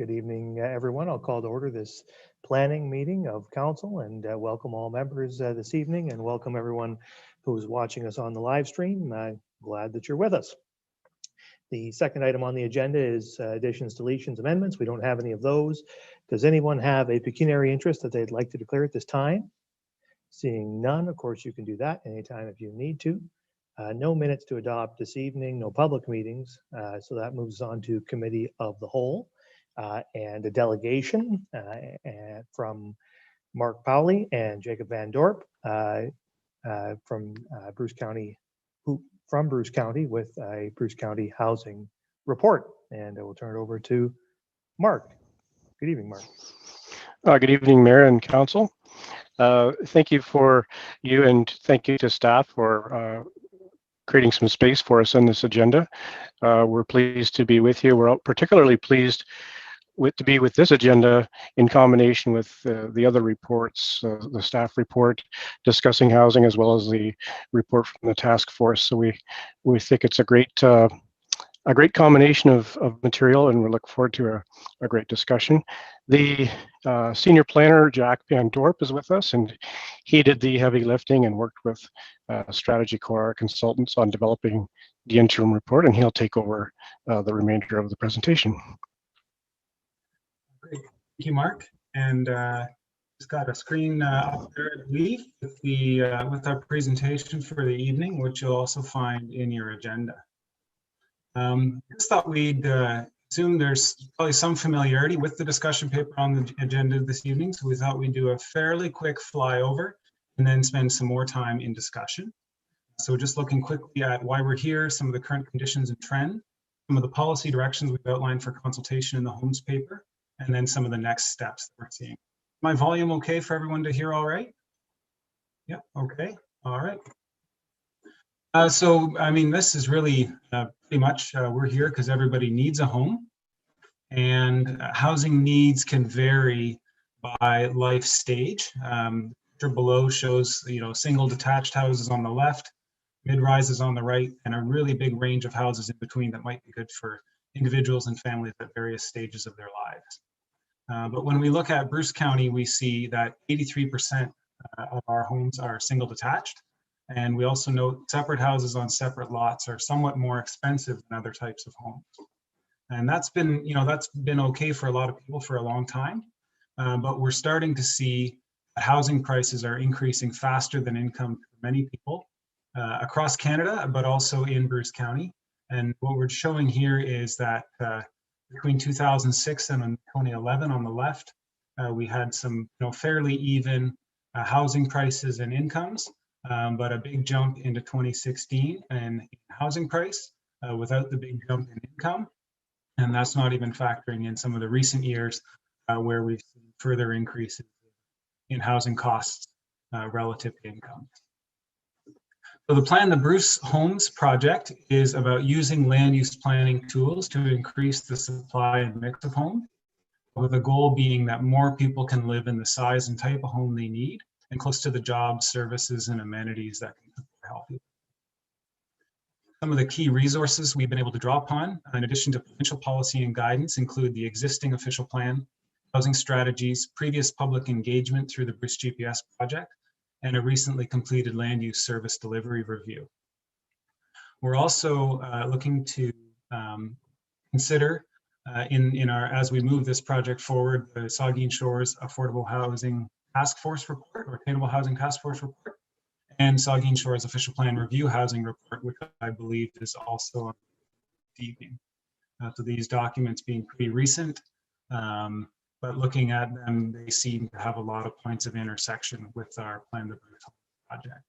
Good evening, everyone. I'll call to order this planning meeting of council and welcome all members this evening and welcome everyone who's watching us on the live stream. Glad that you're with us. The second item on the agenda is additions, deletions, amendments. We don't have any of those. Does anyone have a pecuniary interest that they'd like to declare at this time? Seeing none, of course, you can do that anytime if you need to. No minutes to adopt this evening, no public meetings. So that moves on to committee of the whole and a delegation from Mark Powley and Jacob Van Dorp from Bruce County, with a Bruce County housing report. And I will turn it over to Mark. Good evening, Mark. Good evening, Mayor and Council. Thank you and thank you to staff for creating some space for us on this agenda. We're pleased to be with you. We're particularly pleased to be with this agenda in combination with the other reports, the staff report discussing housing, as well as the report from the task force. So we think it's a great combination of material, and we look forward to a great discussion. The senior planner, Jack Van Dorp, is with us, and he did the heavy lifting and worked with Strategy Core consultants on developing the interim report, and he'll take over the remainder of the presentation. Great. Thank you, Mark. And just got a screen up there, I believe, with our presentation for the evening, which you'll also find in your agenda. Just thought we'd assume there's probably some familiarity with the discussion paper on the agenda this evening, so we thought we'd do a fairly quick flyover and then spend some more time in discussion. So just looking quickly at why we're here, some of the current conditions and trend, some of the policy directions we've outlined for consultation in the Homes paper, and then some of the next steps that we're seeing. My volume okay for everyone to hear all right? Yeah, okay, all right. So, I mean, this is really pretty much, we're here because everybody needs a home, and housing needs can vary by life stage. Picture below shows, single detached houses on the left, mid-rises on the right, and a really big range of houses in between that might be good for individuals and families at various stages of their lives. But when we look at Bruce County, we see that 83% of our homes are single detached. And we also note separate houses on separate lots are somewhat more expensive than other types of homes. And that's been okay for a lot of people for a long time. But we're starting to see that housing prices are increasing faster than income for many people across Canada, but also in Bruce County. And what we're showing here is that between 2006 and 2011 on the left, we had some fairly even housing prices and incomes. But a big jump into 2016 in housing price without the big jump in income. And that's not even factoring in some of the recent years where we've seen further increases in housing costs relative to income. So the plan, the Bruce Homes project, is about using land use planning tools to increase the supply and mix of homes, with the goal being that more people can live in the size and type of home they need, and close to the jobs, services, and amenities that can help you. Some of the key resources we've been able to draw upon, in addition to provincial policy and guidance, include the existing official plan, housing strategies, previous public engagement through the Bruce GPS project, and a recently completed land use service delivery review. We're also looking to consider as we move this project forward, the Saugeen Shores Affordable Housing Task Force report, or Attainable Housing Task Force report, and Saugeen Shores Official Plan Review Housing report, which I believe is also on this evening. So these documents being pretty recent, but looking at them, they seem to have a lot of points of intersection with our Plan the Bruce project.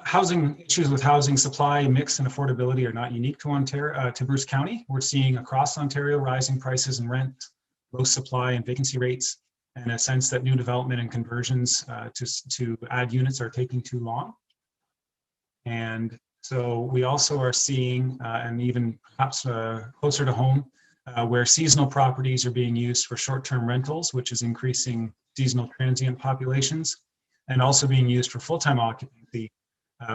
Housing issues with housing supply, mix, and affordability are not unique to Ontario, to Bruce County. We're seeing across Ontario rising prices and rent, low supply and vacancy rates, and a sense that new development and conversions to add units are taking too long. And so we also are seeing, and even perhaps closer to home, where seasonal properties are being used for short-term rentals, which is increasing seasonal transient populations, and also being used for full-time occupancy,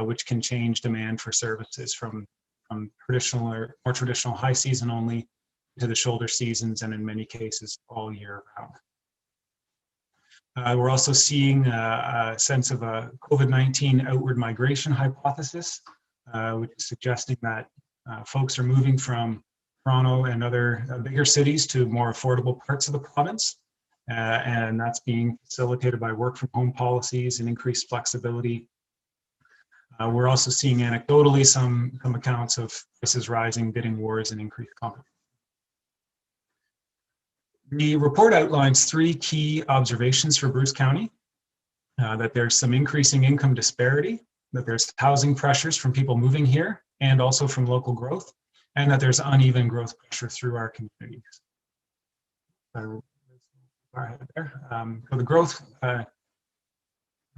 which can change demand for services from traditional or more traditional high season only to the shoulder seasons and in many cases all year round. We're also seeing a sense of a COVID-19 outward migration hypothesis, which is suggesting that folks are moving from Toronto and other bigger cities to more affordable parts of the province. And that's being facilitated by work from home policies and increased flexibility. We're also seeing anecdotally some accounts of prices rising, bidding wars, and increased competition. The report outlines 3 key observations for Bruce County: that there's some increasing income disparity, that there's housing pressures from people moving here and also from local growth, and that there's uneven growth pressure through our communities. So the growth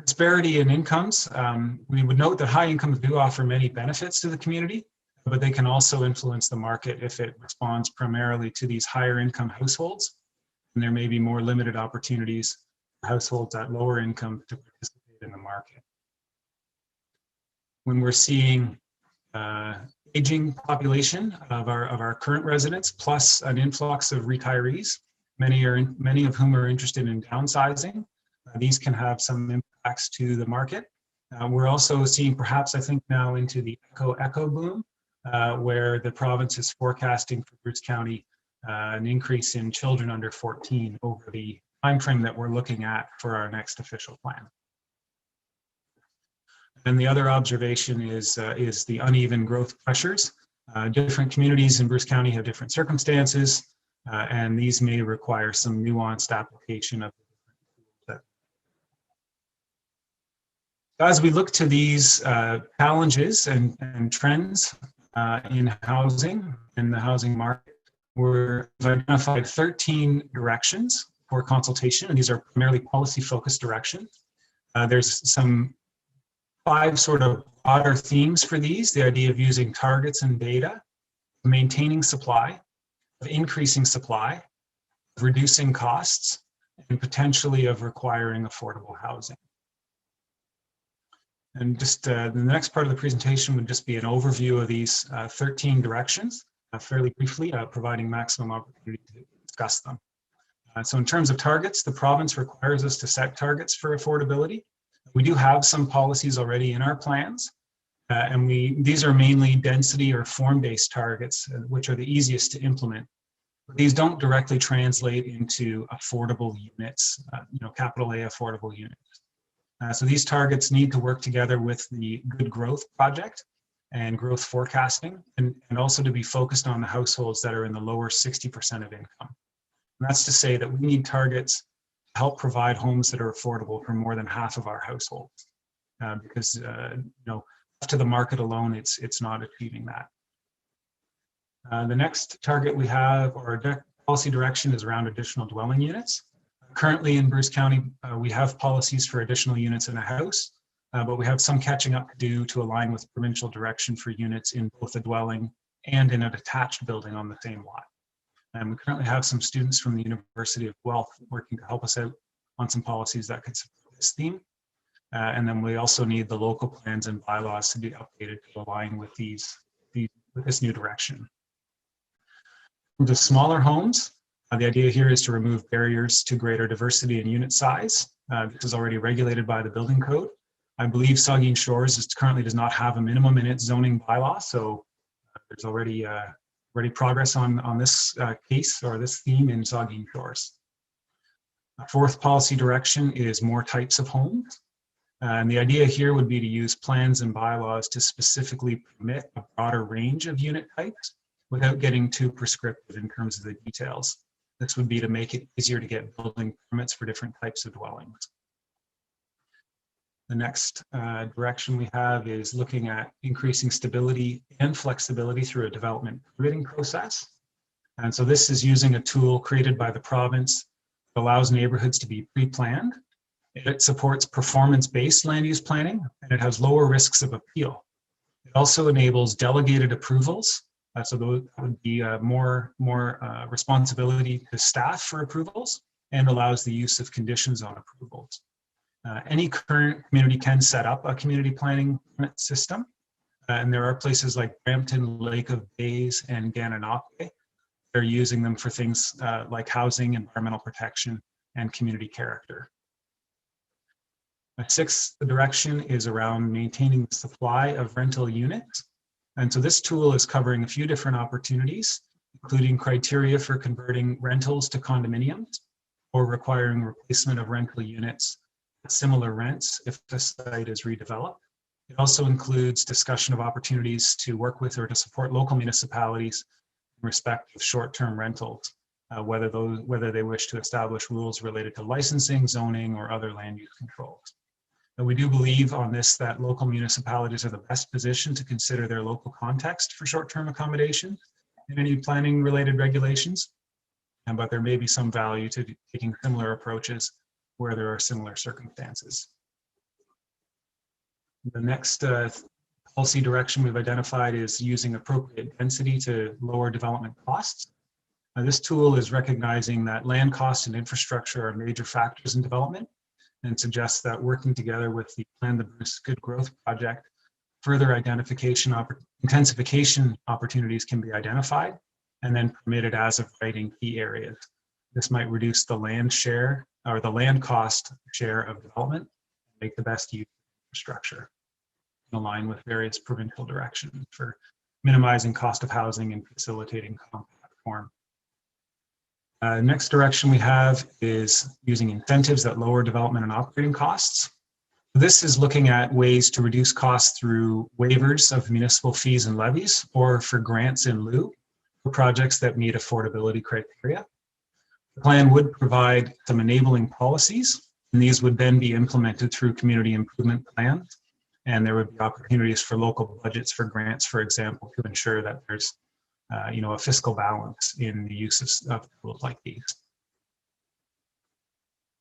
disparity in incomes, we would note that high incomes do offer many benefits to the community, but they can also influence the market if it responds primarily to these higher income households. And there may be more limited opportunities for households at lower income to participate in the market. When we're seeing aging population of our current residents, plus an influx of retirees, many of whom are interested in downsizing, these can have some impacts to the market. We're also seeing, perhaps I think now, into the echo boom, where the province is forecasting for Bruce County an increase in children under 14 over the timeframe that we're looking at for our next official plan. And the other observation is the uneven growth pressures. Different communities in Bruce County have different circumstances, and these may require some nuanced application of the different tools. As we look to these challenges and trends in housing, in the housing market, we've identified 13 directions for consultation, and these are primarily policy-focused directions. There's some 5 sort of broader themes for these: the idea of using targets and data, maintaining supply, of increasing supply, of reducing costs, and potentially of requiring affordable housing. And just the next part of the presentation would just be an overview of these 13 directions, fairly briefly, providing maximum opportunity to discuss them. So in terms of targets, the province requires us to set targets for affordability. We do have some policies already in our plans, and these are mainly density or form-based targets, which are the easiest to implement. But these don't directly translate into affordable units, capital A affordable units. So these targets need to work together with the Good Growth Project and growth forecasting, and also to be focused on the households that are in the lower 60% of income. And that's to say that we need targets to help provide homes that are affordable for more than half of our households, because up to the market alone, it's not achieving that. The next target we have, or policy direction, is around additional dwelling units. Currently in Bruce County, we have policies for additional units in a house, but we have some catching up to do to align with provincial direction for units in both a dwelling and in a detached building on the same lot. And we currently have some students from the University of Guelph working to help us out on some policies that could support this theme. And then we also need the local plans and bylaws to be updated to align with with this new direction. For the smaller homes, the idea here is to remove barriers to greater diversity in unit size. This is already regulated by the building code. I believe Saugeen Shores currently does not have a minimum in its zoning bylaw, so there's already progress on this case or this theme in Saugeen Shores. Fourth policy direction is more types of homes. And the idea here would be to use plans and bylaws to specifically permit a broader range of unit types without getting too prescriptive in terms of the details. This would be to make it easier to get building permits for different types of dwellings. The next direction we have is looking at increasing stability and flexibility through a development permitting process. And so this is using a tool created by the province that allows neighborhoods to be pre-planned. It supports performance-based land use planning, and it has lower risks of appeal. It also enables delegated approvals. So that would be more responsibility to staff for approvals, and allows the use of conditions on approvals. Any current community can set up a community planning permit system, and there are places like Brampton, Lake of Bays, and Gananoque they're using them for things like housing, environmental protection, and community character. A sixth direction is around maintaining the supply of rental units. And so this tool is covering a few different opportunities, including criteria for converting rentals to condominiums or requiring replacement of rental units at similar rents if the site is redeveloped. It also includes discussion of opportunities to work with or to support local municipalities in respect of short-term rentals, whether they wish to establish rules related to licensing, zoning, or other land use controls. And we do believe on this that local municipalities are the best positioned to consider their local context for short-term accommodation and any planning related regulations. But there may be some value to taking similar approaches where there are similar circumstances. The next policy direction we've identified is using appropriate density to lower development costs. This tool is recognizing that land costs and infrastructure are major factors in development, and suggests that working together with the Plan to Boost Good Growth project, further intensification opportunities can be identified and then permitted as of right in key areas. This might reduce the land share or the land cost share of development, make the best use of infrastructure, in line with various provincial directions for minimizing cost of housing and facilitating compact form. Next direction we have is using incentives that lower development and operating costs. This is looking at ways to reduce costs through waivers of municipal fees and levies or for grants in lieu for projects that meet affordability criteria. The plan would provide some enabling policies, and these would then be implemented through community improvement plans. And there would be opportunities for local budgets for grants, for example, to ensure that there's a fiscal balance in the use of tools like these.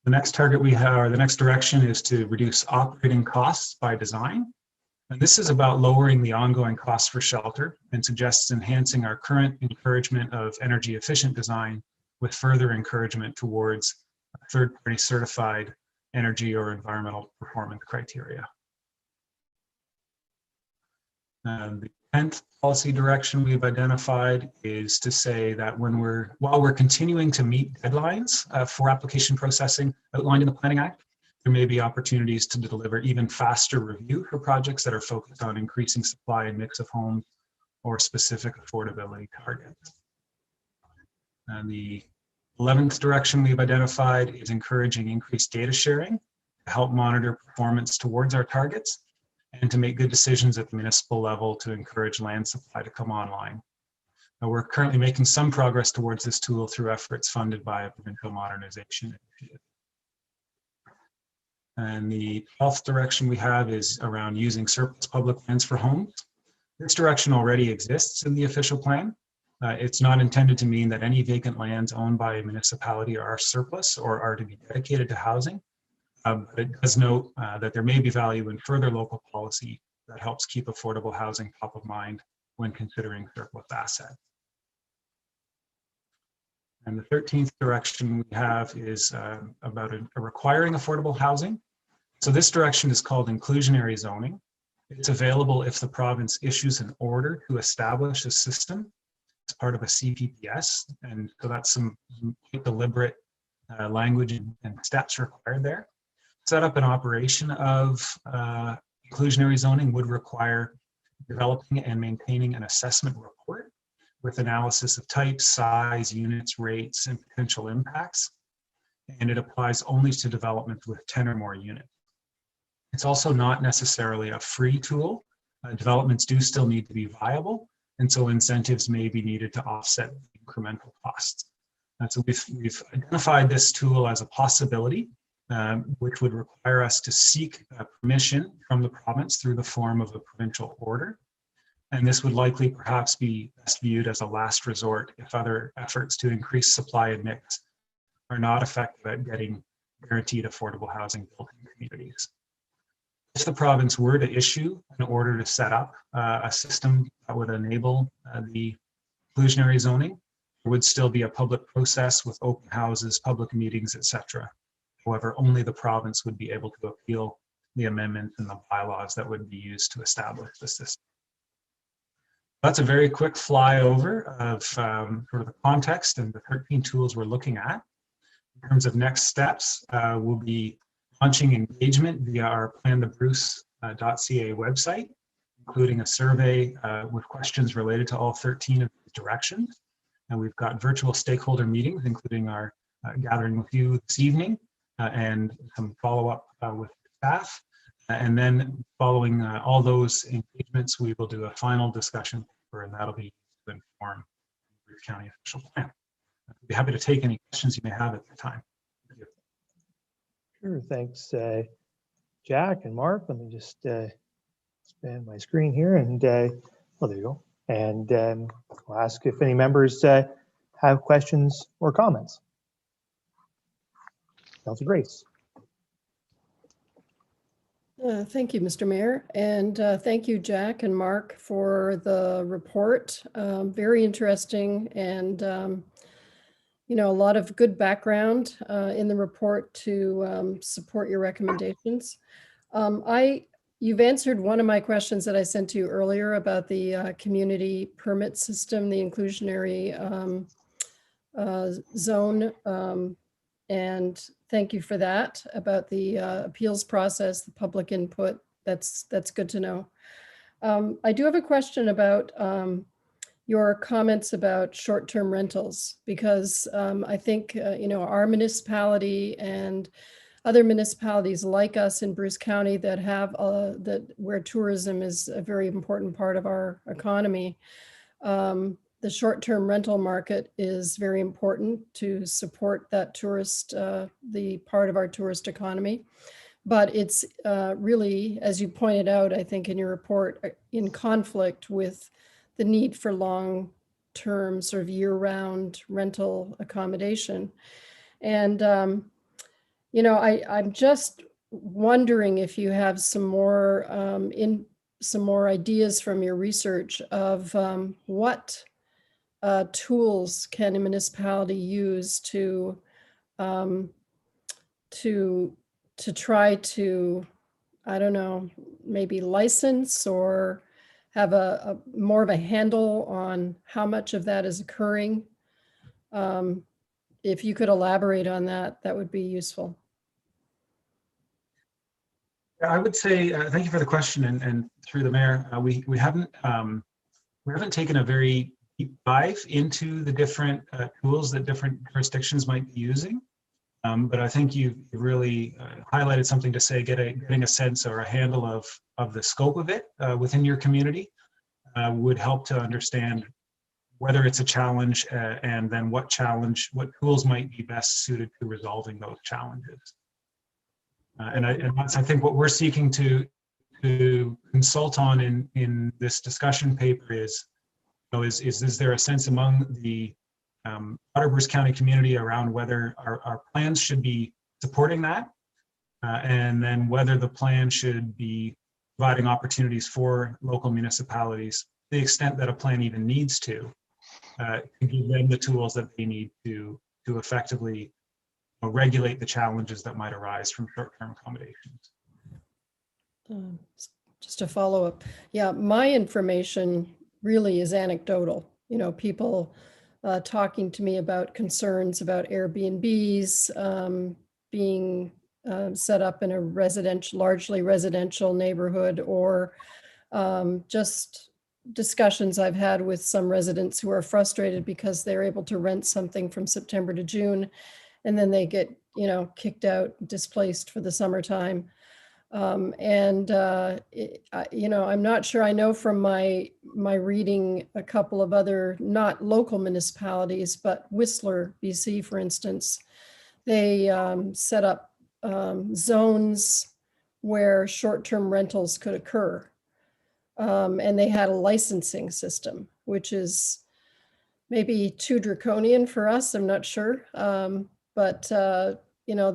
The next target we have, or the next direction, is to reduce operating costs by design. And this is about lowering the ongoing costs for shelter and suggests enhancing our current encouragement of energy efficient design with further encouragement towards third-party certified energy or environmental performance criteria. The 10th policy direction we've identified is to say that while we're continuing to meet deadlines for application processing outlined in the Planning Act, there may be opportunities to deliver even faster review for projects that are focused on increasing supply and mix of homes or specific affordability targets. And the 11th direction we've identified is encouraging increased data sharing to help monitor performance towards our targets and to make good decisions at the municipal level to encourage land supply to come online. Now, we're currently making some progress towards this tool through efforts funded by a provincial modernization initiative. And the 12th direction we have is around using surplus public lands for homes. This direction already exists in the official plan. It's not intended to mean that any vacant lands owned by a municipality are surplus or are to be dedicated to housing. But it does note that there may be value in further local policy that helps keep affordable housing top of mind when considering surplus assets. And the 13th direction we have is about requiring affordable housing. So this direction is called Inclusionary Zoning. It's available if the province issues an order to establish a system as part of a CPPS. And so that's some deliberate language and steps required there. Set up and operation of inclusionary zoning would require developing and maintaining an assessment report with analysis of types, size, units, rates, and potential impacts. And it applies only to development with 10 or more units. It's also not necessarily a free tool. Developments do still need to be viable, and so incentives may be needed to offset incremental costs. And so we've identified this tool as a possibility, which would require us to seek permission from the province through the form of a provincial order. And this would likely perhaps be best viewed as a last resort if other efforts to increase supply and mix are not effective at getting guaranteed affordable housing built in communities. If the province were to issue an order to set up a system that would enable the inclusionary zoning, there would still be a public process with open houses, public meetings, etc. However, only the province would be able to appeal the amendments and the bylaws that would be used to establish the system. That's a very quick flyover of sort of the context and the 13 tools we're looking at. In terms of next steps, we'll be launching engagement via our planthebruce.ca website, including a survey with questions related to all 13 of these directions. And we've got virtual stakeholder meetings, including our gathering with you this evening, and some follow-up with staff. And then following all those engagements, we will do a final discussion paper, and that'll be to inform the Bruce County official plan. I'd be happy to take any questions you may have at the time. Sure, thanks, Jack and Mark. Let me just expand my screen here, and oh, there you go. And I'll ask if any members have questions or comments. Councilor Grace. Thank you, Mr. Mayor, and thank you, Jack and Mark, for the report. Very interesting, and you know, a lot of good background in the report to support your recommendations. You've answered one of my questions that I sent to you earlier about the community permit system, the inclusionary zone. And thank you for that, about the appeals process, the public input. That's good to know. I do have a question about your comments about short-term rentals, because I think you know, our municipality and other municipalities like us in Bruce County that have where tourism is a very important part of our economy. The short-term rental market is very important to support that tourist, the part of our tourist economy. But it's really, as you pointed out, I think in your report, in conflict with the need for long-term sort of year-round rental accommodation. And, you know, I'm just wondering if you have some more ideas from your research of what tools can a municipality use to try to, I don't know, maybe license or have a more of a handle on how much of that is occurring. If you could elaborate on that, that would be useful. I would say thank you for the question, and through the mayor, we haven't taken a very deep dive into the different tools that different jurisdictions might be using. But I think you've really highlighted something to say, getting a sense or a handle of the scope of it within your community would help to understand whether it's a challenge and then what tools might be best suited to resolving those challenges. And that's, I think, what we're seeking to consult on in this discussion paper is, you know, is there a sense among the broader Bruce County community around whether our plans should be supporting that, and then whether the plan should be providing opportunities for local municipalities, to the extent that a plan even needs to give them the tools that they need to effectively regulate the challenges that might arise from short-term accommodations. Just a follow-up. Yeah, my information really is anecdotal. You know, people talking to me about concerns about Airbnbs being set up in a largely residential neighborhood, or just discussions I've had with some residents who are frustrated because they're able to rent something from September to June, and then they get, you know, kicked out, displaced for the summertime. You know, I'm not sure. I know from my reading a couple of other, not local municipalities, but Whistler, BC, for instance, they set up zones where short-term rentals could occur. And they had a licensing system, which is maybe too draconian for us, I'm not sure. But you know,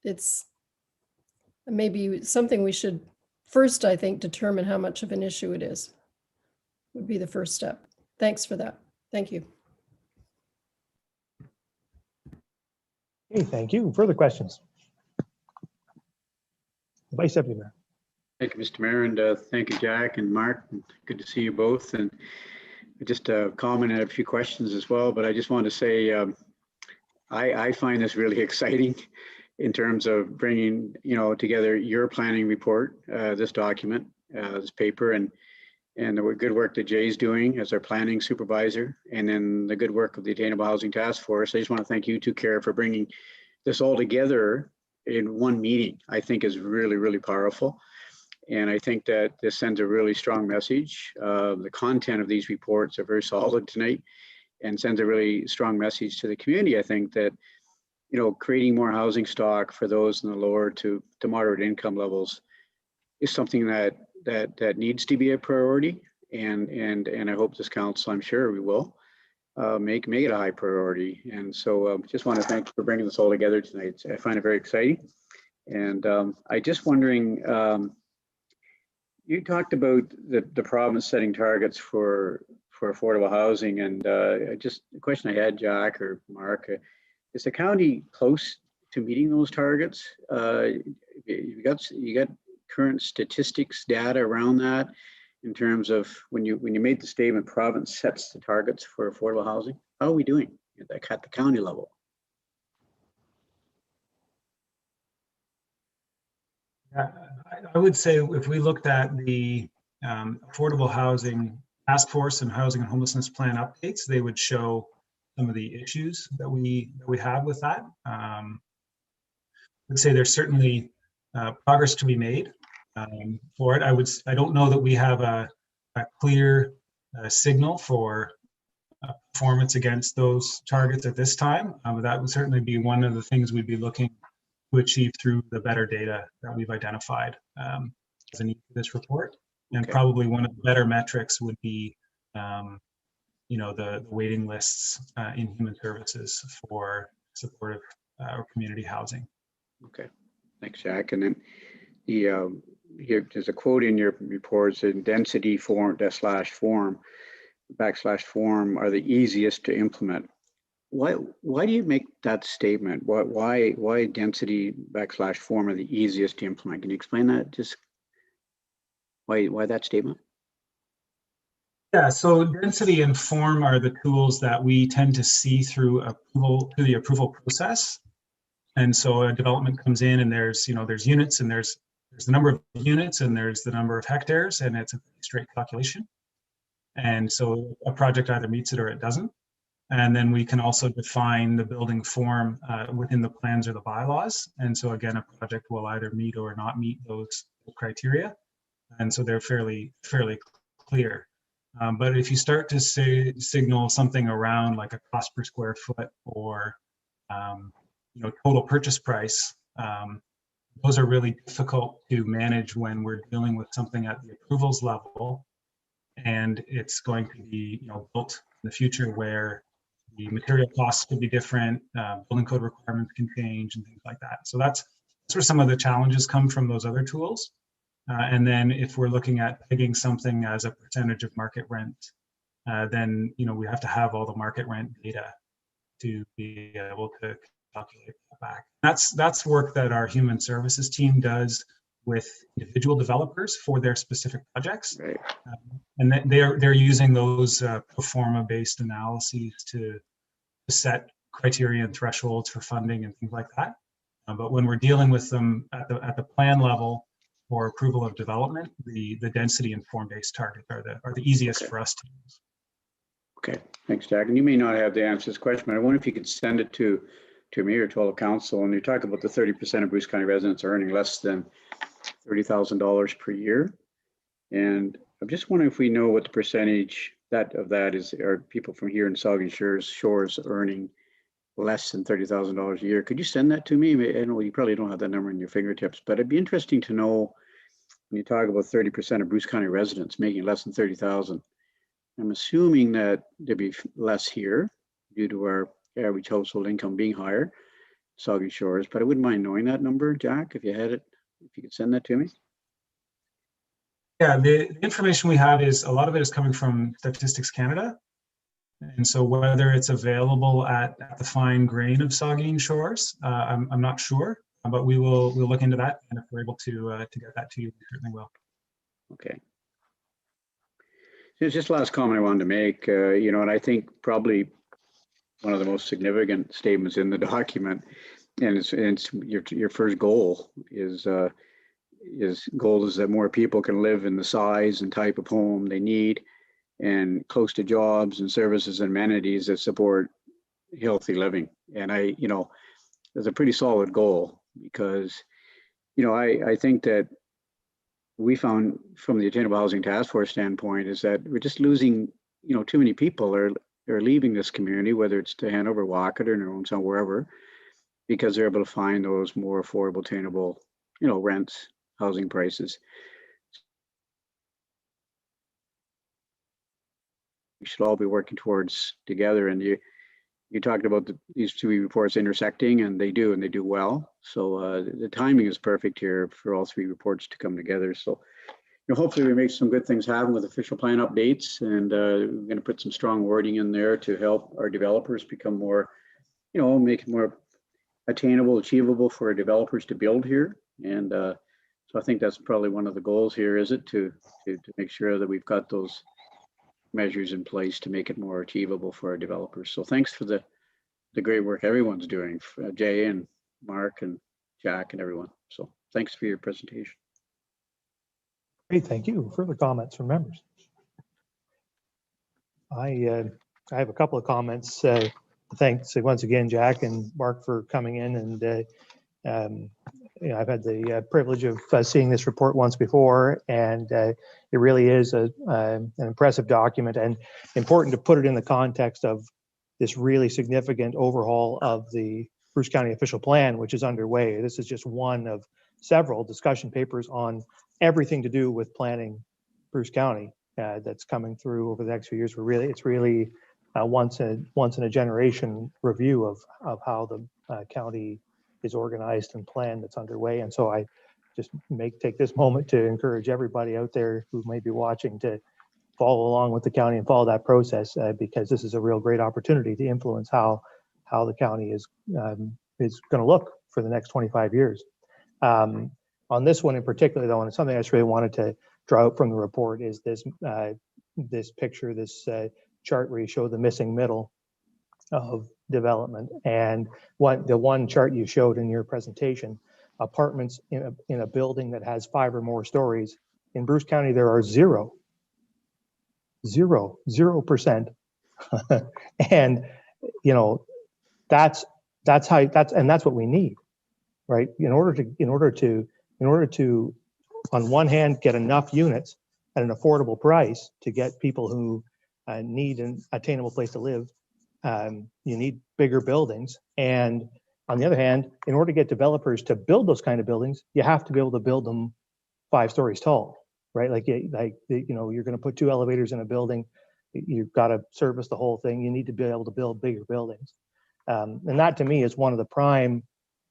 it's maybe something we should first, I think, determine how much of an issue it is, would be the first step. Thanks for that. Thank you. Okay, thank you. Further questions? Vice Deputy Mayor. Thank you, Mr. Mayor, and thank you, Jack and Mark. Good to see you both. And just a comment and a few questions as well, but I just want to say I find this really exciting in terms of bringing together your planning report, this document, this paper, and the good work that Jay's doing as our planning supervisor, and then the good work of the Attainable Housing Task Force. I just want to thank you two, Kara, for bringing this all together in one meeting. I think is really, really powerful. And I think that this sends a really strong message. The content of these reports are very solid tonight and sends a really strong message to the community. I think that, creating more housing stock for those in the lower to moderate income levels is something that needs to be a priority. And I hope this council, I'm sure we will, make it a high priority. And so just want to thank you for bringing this all together tonight. I find it very exciting. And I just wondering, you talked about the province setting targets for affordable housing, and just a question I had, Jack or Mark, is the county close to meeting those targets? You got current statistics data around that in terms of when you made the statement, province sets the targets for affordable housing. How are we doing at the county level? I would say if we looked at the Affordable Housing Task Force and Housing and Homelessness Plan updates, they would show some of the issues that we have with that. I would say there's certainly progress to be made for it. I don't know that we have a clear signal for performance against those targets at this time, but that would certainly be one of the things we'd be looking to achieve through the better data that we've identified as a need for this report. And probably one of the better metrics would be, the waiting lists in human services for supportive or community housing. Okay, thanks, Jack. And then here, there's a quote in your reports: "In density form /form are the easiest to implement." Why do you make that statement? Why density /form are the easiest to implement? Can you explain that? Just why that statement? Yeah, so density and form are the tools that we tend to see through the approval process. And so a development comes in, and there's units, and there's the number of units, and there's the number of hectares, and it's a straight calculation. And so a project either meets it or it doesn't. And then we can also define the building form within the plans or the bylaws. And so again, a project will either meet or not meet those criteria. And so they're fairly clear. But if you start to signal something around like a cost per square foot or total purchase price, those are really difficult to manage when we're dealing with something at the approvals level, and it's going to be built in the future where the material costs could be different, building code requirements can change, and things like that. So that's where some of the challenges come from those other tools. And then if we're looking at pegging something as a percentage of market rent, then we have to have all the market rent data to be able to calculate that back. That's work that our human services team does with individual developers for their specific projects. Right. And they're using those pro forma based analyses to set criteria and thresholds for funding and things like that. But when we're dealing with them at the plan level for approval of development, the density and form based targets are the easiest for us to use. Okay, thanks, Jack. And you may not have the answer to this question, but I wonder if you could send it to me or to all the council. And you talk about the 30% of Bruce County residents earning less than $30,000 per year. And I'm just wondering if we know what the percentage of that is, are people from here in Saugeen Shores earning less than $30,000 a year. Could you send that to me? I know you probably don't have that number in your fingertips, but it'd be interesting to know when you talk about 30% of Bruce County residents making less than $30,000. I'm assuming that there'd be less here due to our average household income being higher, Saugeen Shores, but I wouldn't mind knowing that number, Jack, if you had it, if you could send that to me. Yeah, the information we have is a lot of it is coming from Statistics Canada. And so whether it's available at the fine grain of Saugeen Shores, I'm not sure. But we'll look into that, and if we're able to get that to you, we certainly will. Okay. It's just last comment I wanted to make, and I think probably one of the most significant statements in the document, and it's your first goal is that more people can live in the size and type of home they need, and close to jobs and services and amenities that support healthy living. And that's a pretty solid goal, because I think that we found from the Attainable Housing Task Force standpoint is that we're just losing, too many people are leaving this community, whether it's to Hanover, Waikato, or their own town, wherever, because they're able to find those more affordable, attainable, rents, housing prices. We should all be working towards together. And you talked about these two reports intersecting, and they do well. So the timing is perfect here for all three reports to come together. So hopefully we make some good things happen with official plan updates, and we're going to put some strong wording in there to help our developers become more, make it more attainable, achievable for our developers to build here. And so I think that's probably one of the goals here, is it to make sure that we've got those measures in place to make it more achievable for our developers. So thanks for the great work everyone's doing, Jay and Mark and Jack and everyone. So thanks for your presentation. Great, thank you. Further comments from members? I have a couple of comments. Thanks once again, Jack and Mark, for coming in. And I've had the privilege of seeing this report once before, and it really is an impressive document, and important to put it in the context of this really significant overhaul of the Bruce County official plan, which is underway. This is just one of several discussion papers on everything to do with planning Bruce County that's coming through over the next few years. It's really once in a generation review of how the county is organized and planned that's underway. And so I just take this moment to encourage everybody out there who may be watching to follow along with the county and follow that process, because this is a real great opportunity to influence how the county is going to look for the next 25 years. On this one in particular, though, and it's something I just really wanted to draw out from the report, is this picture, this chart where you show the missing middle of development. And the one chart you showed in your presentation, apartments in a building that has 5 or more stories. In Bruce County, there are 0%. And that's what we need, right? In order to on one hand get enough units at an affordable price to get people who need an attainable place to live, you need bigger buildings. And on the other hand, in order to get developers to build those kind of buildings, you have to be able to build them 5 stories tall, right? You're going to put 2 elevators in a building. You've got to service the whole thing. You need to be able to build bigger buildings. And that to me is one of the prime,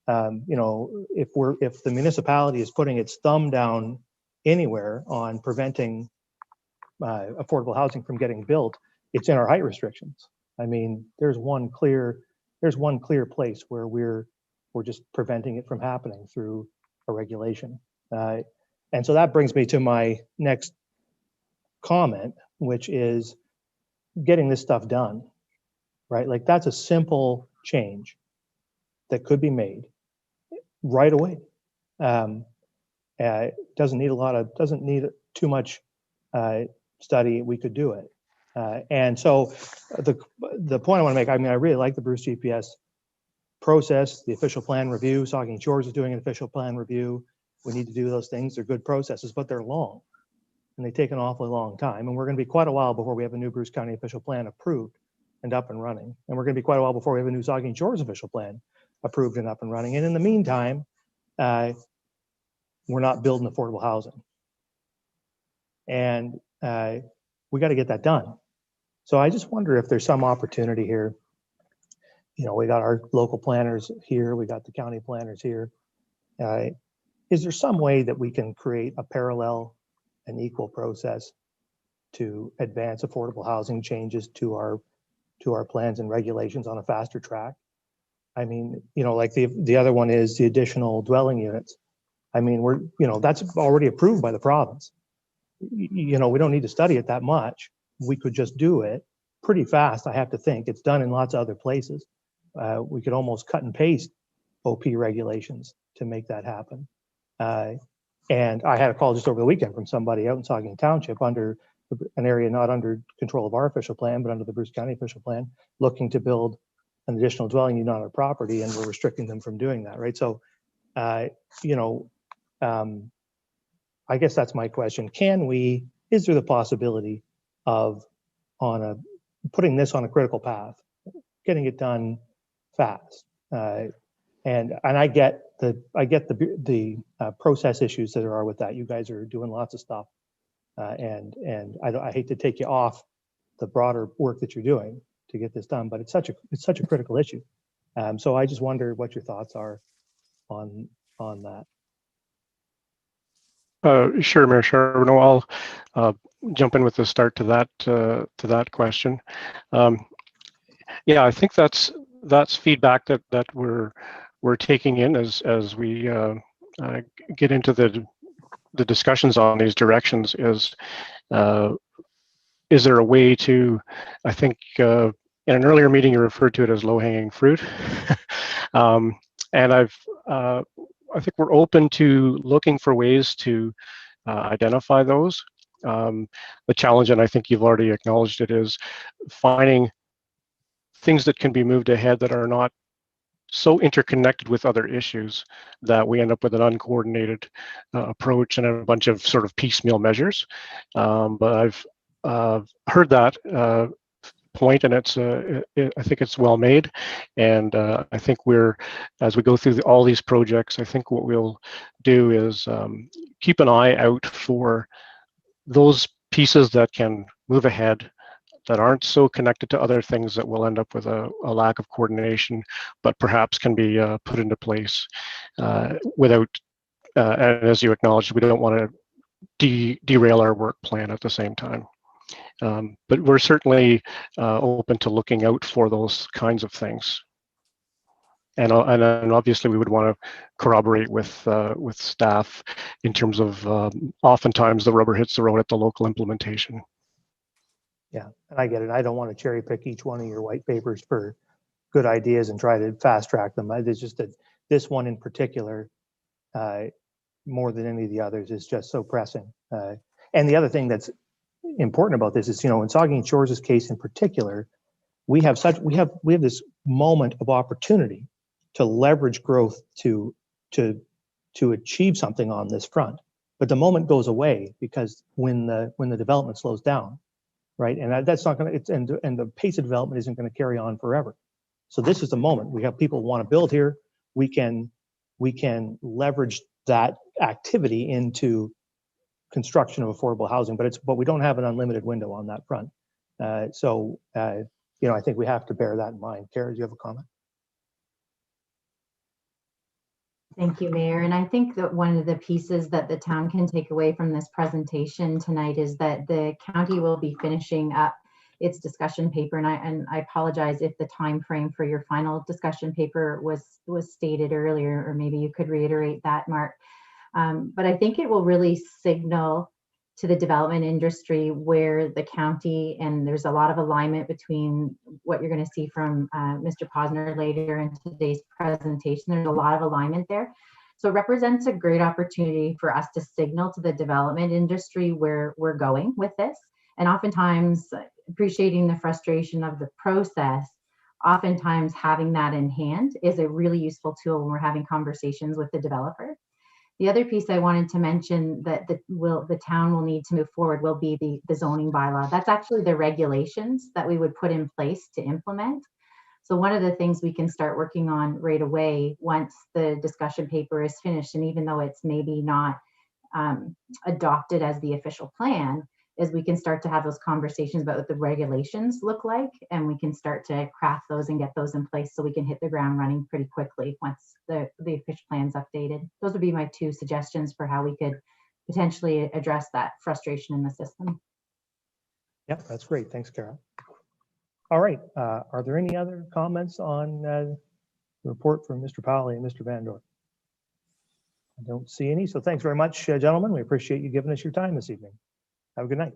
if the municipality is putting its thumb down anywhere on preventing affordable housing from getting built, it's in our height restrictions. I mean, there's one clear place where we're just preventing it from happening through a regulation. And so that brings me to my next comment, which is getting this stuff done, right? That's a simple change that could be made right away. Doesn't need too much study. We could do it. And so the point I want to make, I really like the Bruce GPS process, the official plan review. Saugeen Shores is doing an official plan review. We need to do those things. They're good processes, but they're long, and they take an awfully long time. And we're going to be quite a while before we have a new Bruce County official plan approved and up and running. And we're going to be quite a while before we have a new Saugeen Shores official plan approved and up and running. And in the meantime, we're not building affordable housing. And we got to get that done. So I just wonder if there's some opportunity here. We got our local planners here, we got the county planners here. Is there some way that we can create a parallel and equal process to advance affordable housing changes to our plans and regulations on a faster track? I mean, like the other one is the additional dwelling units. I mean, that's already approved by the province. We don't need to study it that much. We could just do it pretty fast, I have to think. It's done in lots of other places. We could almost cut and paste OP regulations to make that happen. And I had a call just over the weekend from somebody out in Saugeen Township under an area not under control of our official plan, but under the Bruce County official plan, looking to build an additional dwelling unit on our property, and we're restricting them from doing that, right? So, I guess that's my question. Is there the possibility of putting this on a critical path, getting it done fast? And I get the process issues that there are with that. You guys are doing lots of stuff, and I hate to take you off the broader work that you're doing to get this done, but it's such a critical issue. So I just wonder what your thoughts are on that. Sure, Mayor Charbonneau. I'll jump in with the start to that question. Yeah, I think that's feedback that we're taking in as we get into the discussions on these directions. Is there a way to? I think in an earlier meeting you referred to it as low-hanging fruit, and I think we're open to looking for ways to identify those. The challenge, and I think you've already acknowledged it, is finding things that can be moved ahead that are not so interconnected with other issues that we end up with an uncoordinated approach and a bunch of sort of piecemeal measures. But I've heard that point, and I think it's well made, and I think as we go through all these projects, I think what we'll do is keep an eye out for those pieces that can move ahead, that aren't so connected to other things that will end up with a lack of coordination, but perhaps can be put into place without, and as you acknowledged, we don't want to derail our work plan at the same time. But we're certainly open to looking out for those kinds of things. And obviously we would want to corroborate with staff in terms of oftentimes the rubber hits the road at the local implementation. Yeah, and I get it. I don't want to cherry pick each one of your white papers for good ideas and try to fast track them. It's just that this one in particular, more than any of the others, is just so pressing. And the other thing that's important about this is, in Saugeen Shores' case in particular, we have this moment of opportunity to leverage growth to achieve something on this front. But the moment goes away because when the development slows down, right? And that's not going to, and the pace of development isn't going to carry on forever. So this is the moment. We have people who want to build here. We can leverage that activity into construction of affordable housing, but we don't have an unlimited window on that front. So I think we have to bear that in mind. Kara, do you have a comment? Thank you, Mayor. And I think that one of the pieces that the town can take away from this presentation tonight is that the county will be finishing up its discussion paper. And I apologize if the time frame for your final discussion paper was stated earlier, or maybe you could reiterate that, Mark. But I think it will really signal to the development industry where the county, and there's a lot of alignment between what you're going to see from Mr. Posner later in today's presentation. There's a lot of alignment there. So it represents a great opportunity for us to signal to the development industry where we're going with this. And oftentimes, appreciating the frustration of the process, oftentimes having that in hand is a really useful tool when we're having conversations with the developer. The other piece I wanted to mention that the town will need to move forward will be the zoning bylaw. That's actually the regulations that we would put in place to implement. So one of the things we can start working on right away once the discussion paper is finished, and even though it's maybe not adopted as the official plan, is we can start to have those conversations about what the regulations look like, and we can start to craft those and get those in place so we can hit the ground running pretty quickly once the official plan's updated. Those would be my two suggestions for how we could potentially address that frustration in the system. Yeah, that's great. Thanks, Kara. All right. Are there any other comments on report from Mr. Powley and Mr. Van Dorn? I don't see any, so thanks very much, gentlemen. We appreciate you giving us your time this evening. Have a good night.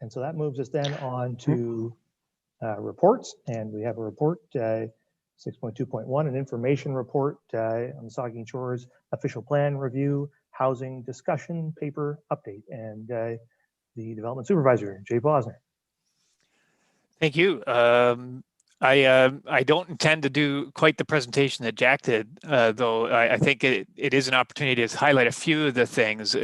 And so that moves us then on to reports, and we have a report, 6.2.1, an information report on the Saugeen Shores official plan review, housing discussion paper update, and the development supervisor, Jay Bosner. Thank you. I don't intend to do quite the presentation that Jack did, though I think it is an opportunity to highlight a few of the things.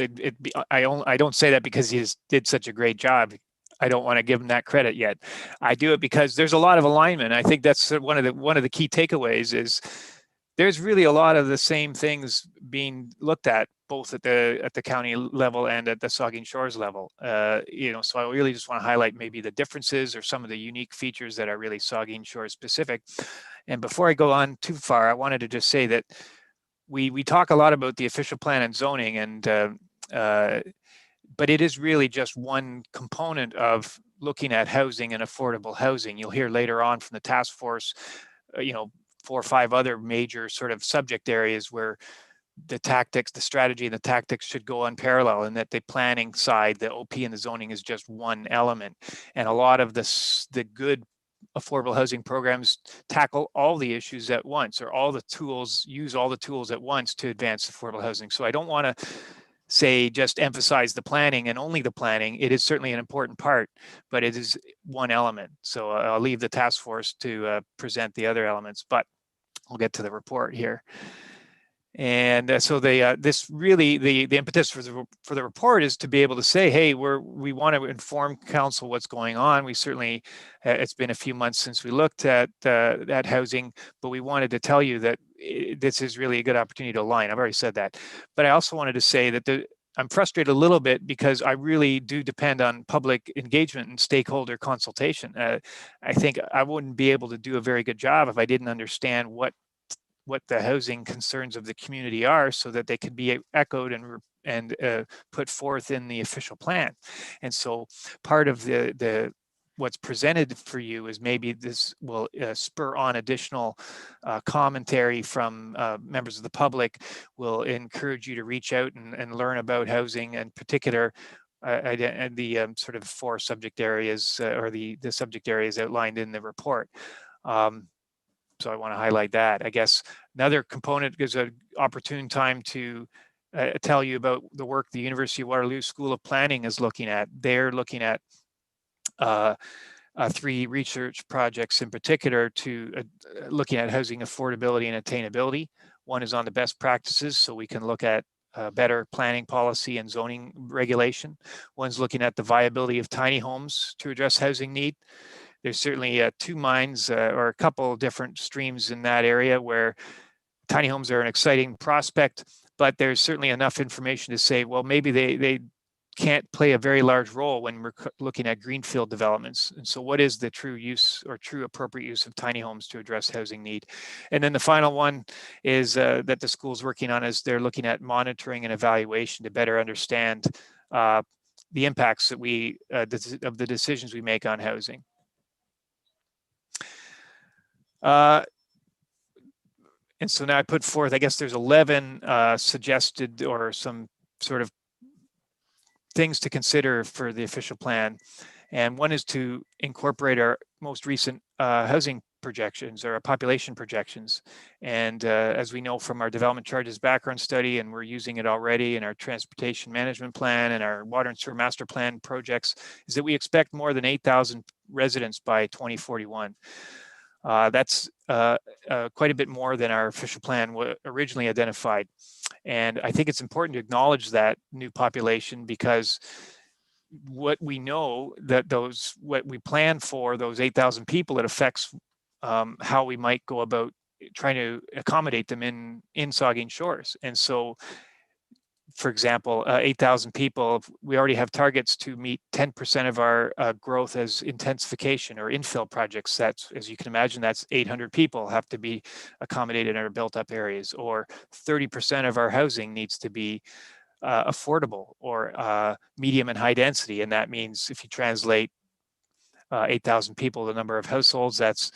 I don't say that because he did such a great job. I don't want to give him that credit yet. I do it because there's a lot of alignment. I think that's one of the key takeaways is there's really a lot of the same things being looked at both at the county level and at the Saugeen Shores level. So I really just want to highlight maybe the differences or some of the unique features that are really Saugeen Shores specific. And before I go on too far, I wanted to just say that we talk a lot about the official plan and zoning, and but it is really just one component of looking at housing and affordable housing. You'll hear later on from the task force, 4 or 5 other major sort of subject areas where the tactics, the strategy and the tactics should go unparalleled, and that the planning side, the OP and the zoning is just one element. And a lot of the good affordable housing programs tackle all the issues at once, or use all the tools at once to advance affordable housing. So I don't want to say just emphasize the planning and only the planning. It is certainly an important part, but it is one element. So I'll leave the task force to present the other elements, but we'll get to the report here. And so this really, the impetus for the report is to be able to say, hey, we want to inform council what's going on. We certainly, it's been a few months since we looked at housing, but we wanted to tell you that this is really a good opportunity to align. I've already said that, but I also wanted to say that I'm frustrated a little bit because I really do depend on public engagement and stakeholder consultation. I think I wouldn't be able to do a very good job if I didn't understand what the housing concerns of the community are, so that they can be echoed and put forth in the official plan. And so part of the what's presented for you is maybe this will spur on additional commentary from members of the public, will encourage you to reach out and learn about housing, in particular and the sort of 4 subject areas or the subject areas outlined in the report. So I want to highlight that. I guess another component is an opportune time to tell you about the work the University of Waterloo School of Planning is looking at. They're looking at 3 research projects in particular to looking at housing affordability and attainability. One is on the best practices, so we can look at better planning policy and zoning regulation. One's looking at the viability of tiny homes to address housing need. There's certainly 2 minds or a couple of different streams in that area where tiny homes are an exciting prospect, but there's certainly enough information to say, well, maybe they can't play a very large role when we're looking at greenfield developments. And so what is the true use or true appropriate use of tiny homes to address housing need? And then the final one is that the school's working on is they're looking at monitoring and evaluation to better understand the impacts that of the decisions we make on housing. And so now I put forth, I guess there's 11 suggested or some sort of things to consider for the official plan. And one is to incorporate our most recent housing projections or our population projections. And as we know from our development charges background study, and we're using it already in our transportation management plan and our water and sewer master plan projects, is that we expect more than 8,000 residents by 2041. That's quite a bit more than our official plan originally identified. And I think it's important to acknowledge that new population, because what we know that what we plan for those 8,000 people, it affects how we might go about trying to accommodate them in Saugeen Shores. And so, for example, 8,000 people, we already have targets to meet 10% of our growth as intensification or infill projects. That's, as you can imagine, that's 800 people have to be accommodated in our built up areas, or 30% of our housing needs to be affordable or medium and high density. And that means if you translate 8,000 people, the number of households, that's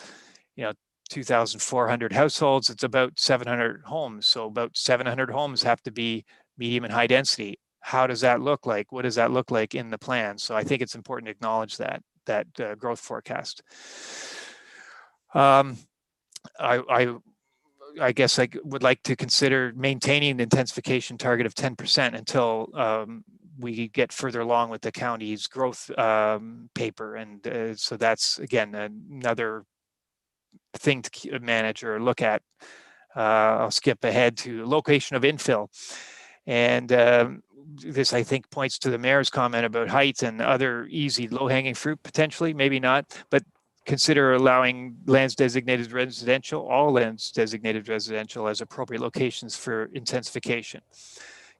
2,400 households, it's about 700 homes. So about 700 homes have to be medium and high density. How does that look like? What does that look like in the plan? So I think it's important to acknowledge that growth forecast. I guess I would like to consider maintaining the intensification target of 10% until we get further along with the county's growth paper. And so that's, again, another thing to manage or look at. I'll skip ahead to location of infill. And this, I think, points to the mayor's comment about height and other easy low-hanging fruit, potentially, maybe not, but consider allowing lands designated residential, all lands designated residential, as appropriate locations for intensification.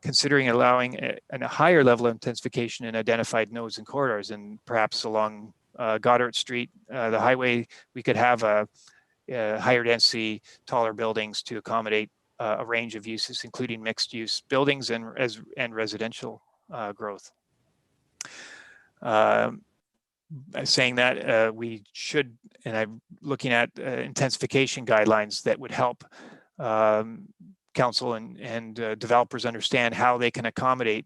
Considering allowing a higher level of intensification in identified nodes and corridors, and perhaps along Goddard Street, the highway, we could have a higher density, taller buildings to accommodate a range of uses, including mixed use buildings and residential growth. Saying that, we should, and I'm looking at intensification guidelines that would help council and developers understand how they can accommodate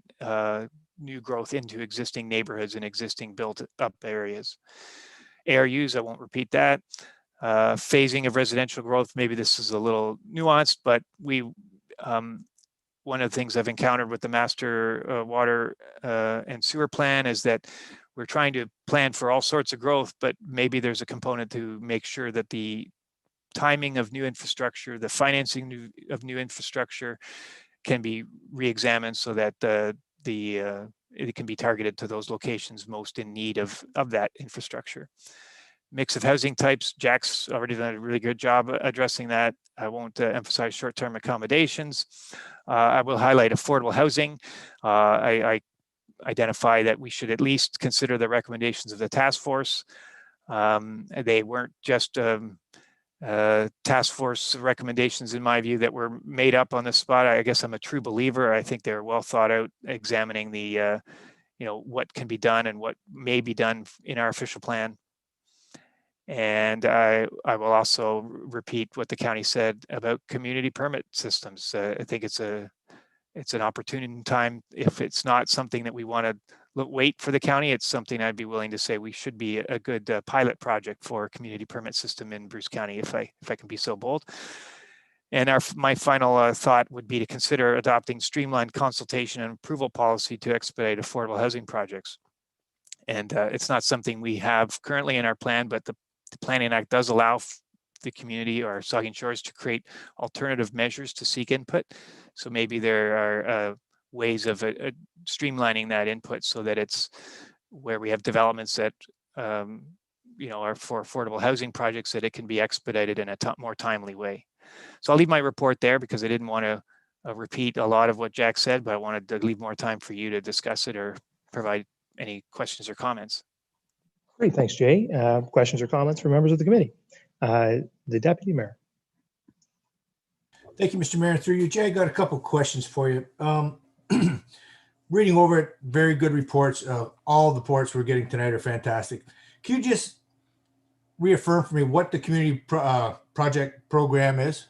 new growth into existing neighborhoods and existing built up areas. ARUs, I won't repeat that. Phasing of residential growth, maybe this is a little nuanced, but one of the things I've encountered with the master water and sewer plan is that we're trying to plan for all sorts of growth, but maybe there's a component to make sure that the timing of new infrastructure, the financing of new infrastructure can be re-examined so that it can be targeted to those locations most in need of that infrastructure. Mix of housing types, Jack's already done a really good job addressing that. I won't emphasize short-term accommodations. I will highlight affordable housing. I identify that we should at least consider the recommendations of the task force. They weren't just task force recommendations, in my view, that were made up on the spot. I guess I'm a true believer. I think they're well thought out, examining the, what can be done and what may be done in our official plan. And I will also repeat what the county said about community permit systems. I think it's an opportune time. If it's not something that we want to wait for the county, it's something I'd be willing to say we should be a good pilot project for a community permit system in Bruce County, if I can be so bold. And my final thought would be to consider adopting streamlined consultation and approval policy to expedite affordable housing projects. And it's not something we have currently in our plan, but the Planning Act does allow the community or Saugeen Shores to create alternative measures to seek input. So maybe there are ways of streamlining that input so that it's where we have developments that are for affordable housing projects, that it can be expedited in a more timely way. So I'll leave my report there because I didn't want to repeat a lot of what Jack said, but I wanted to leave more time for you to discuss it or provide any questions or comments. Great, thanks, Jay. Questions or comments from members of the committee? The Deputy Mayor. Thank you, Mr. Mayor. Through you, Jay, I got a couple questions for you. Reading over it, very good reports. All the reports we're getting tonight are fantastic. Can you just reaffirm for me what the community project program is?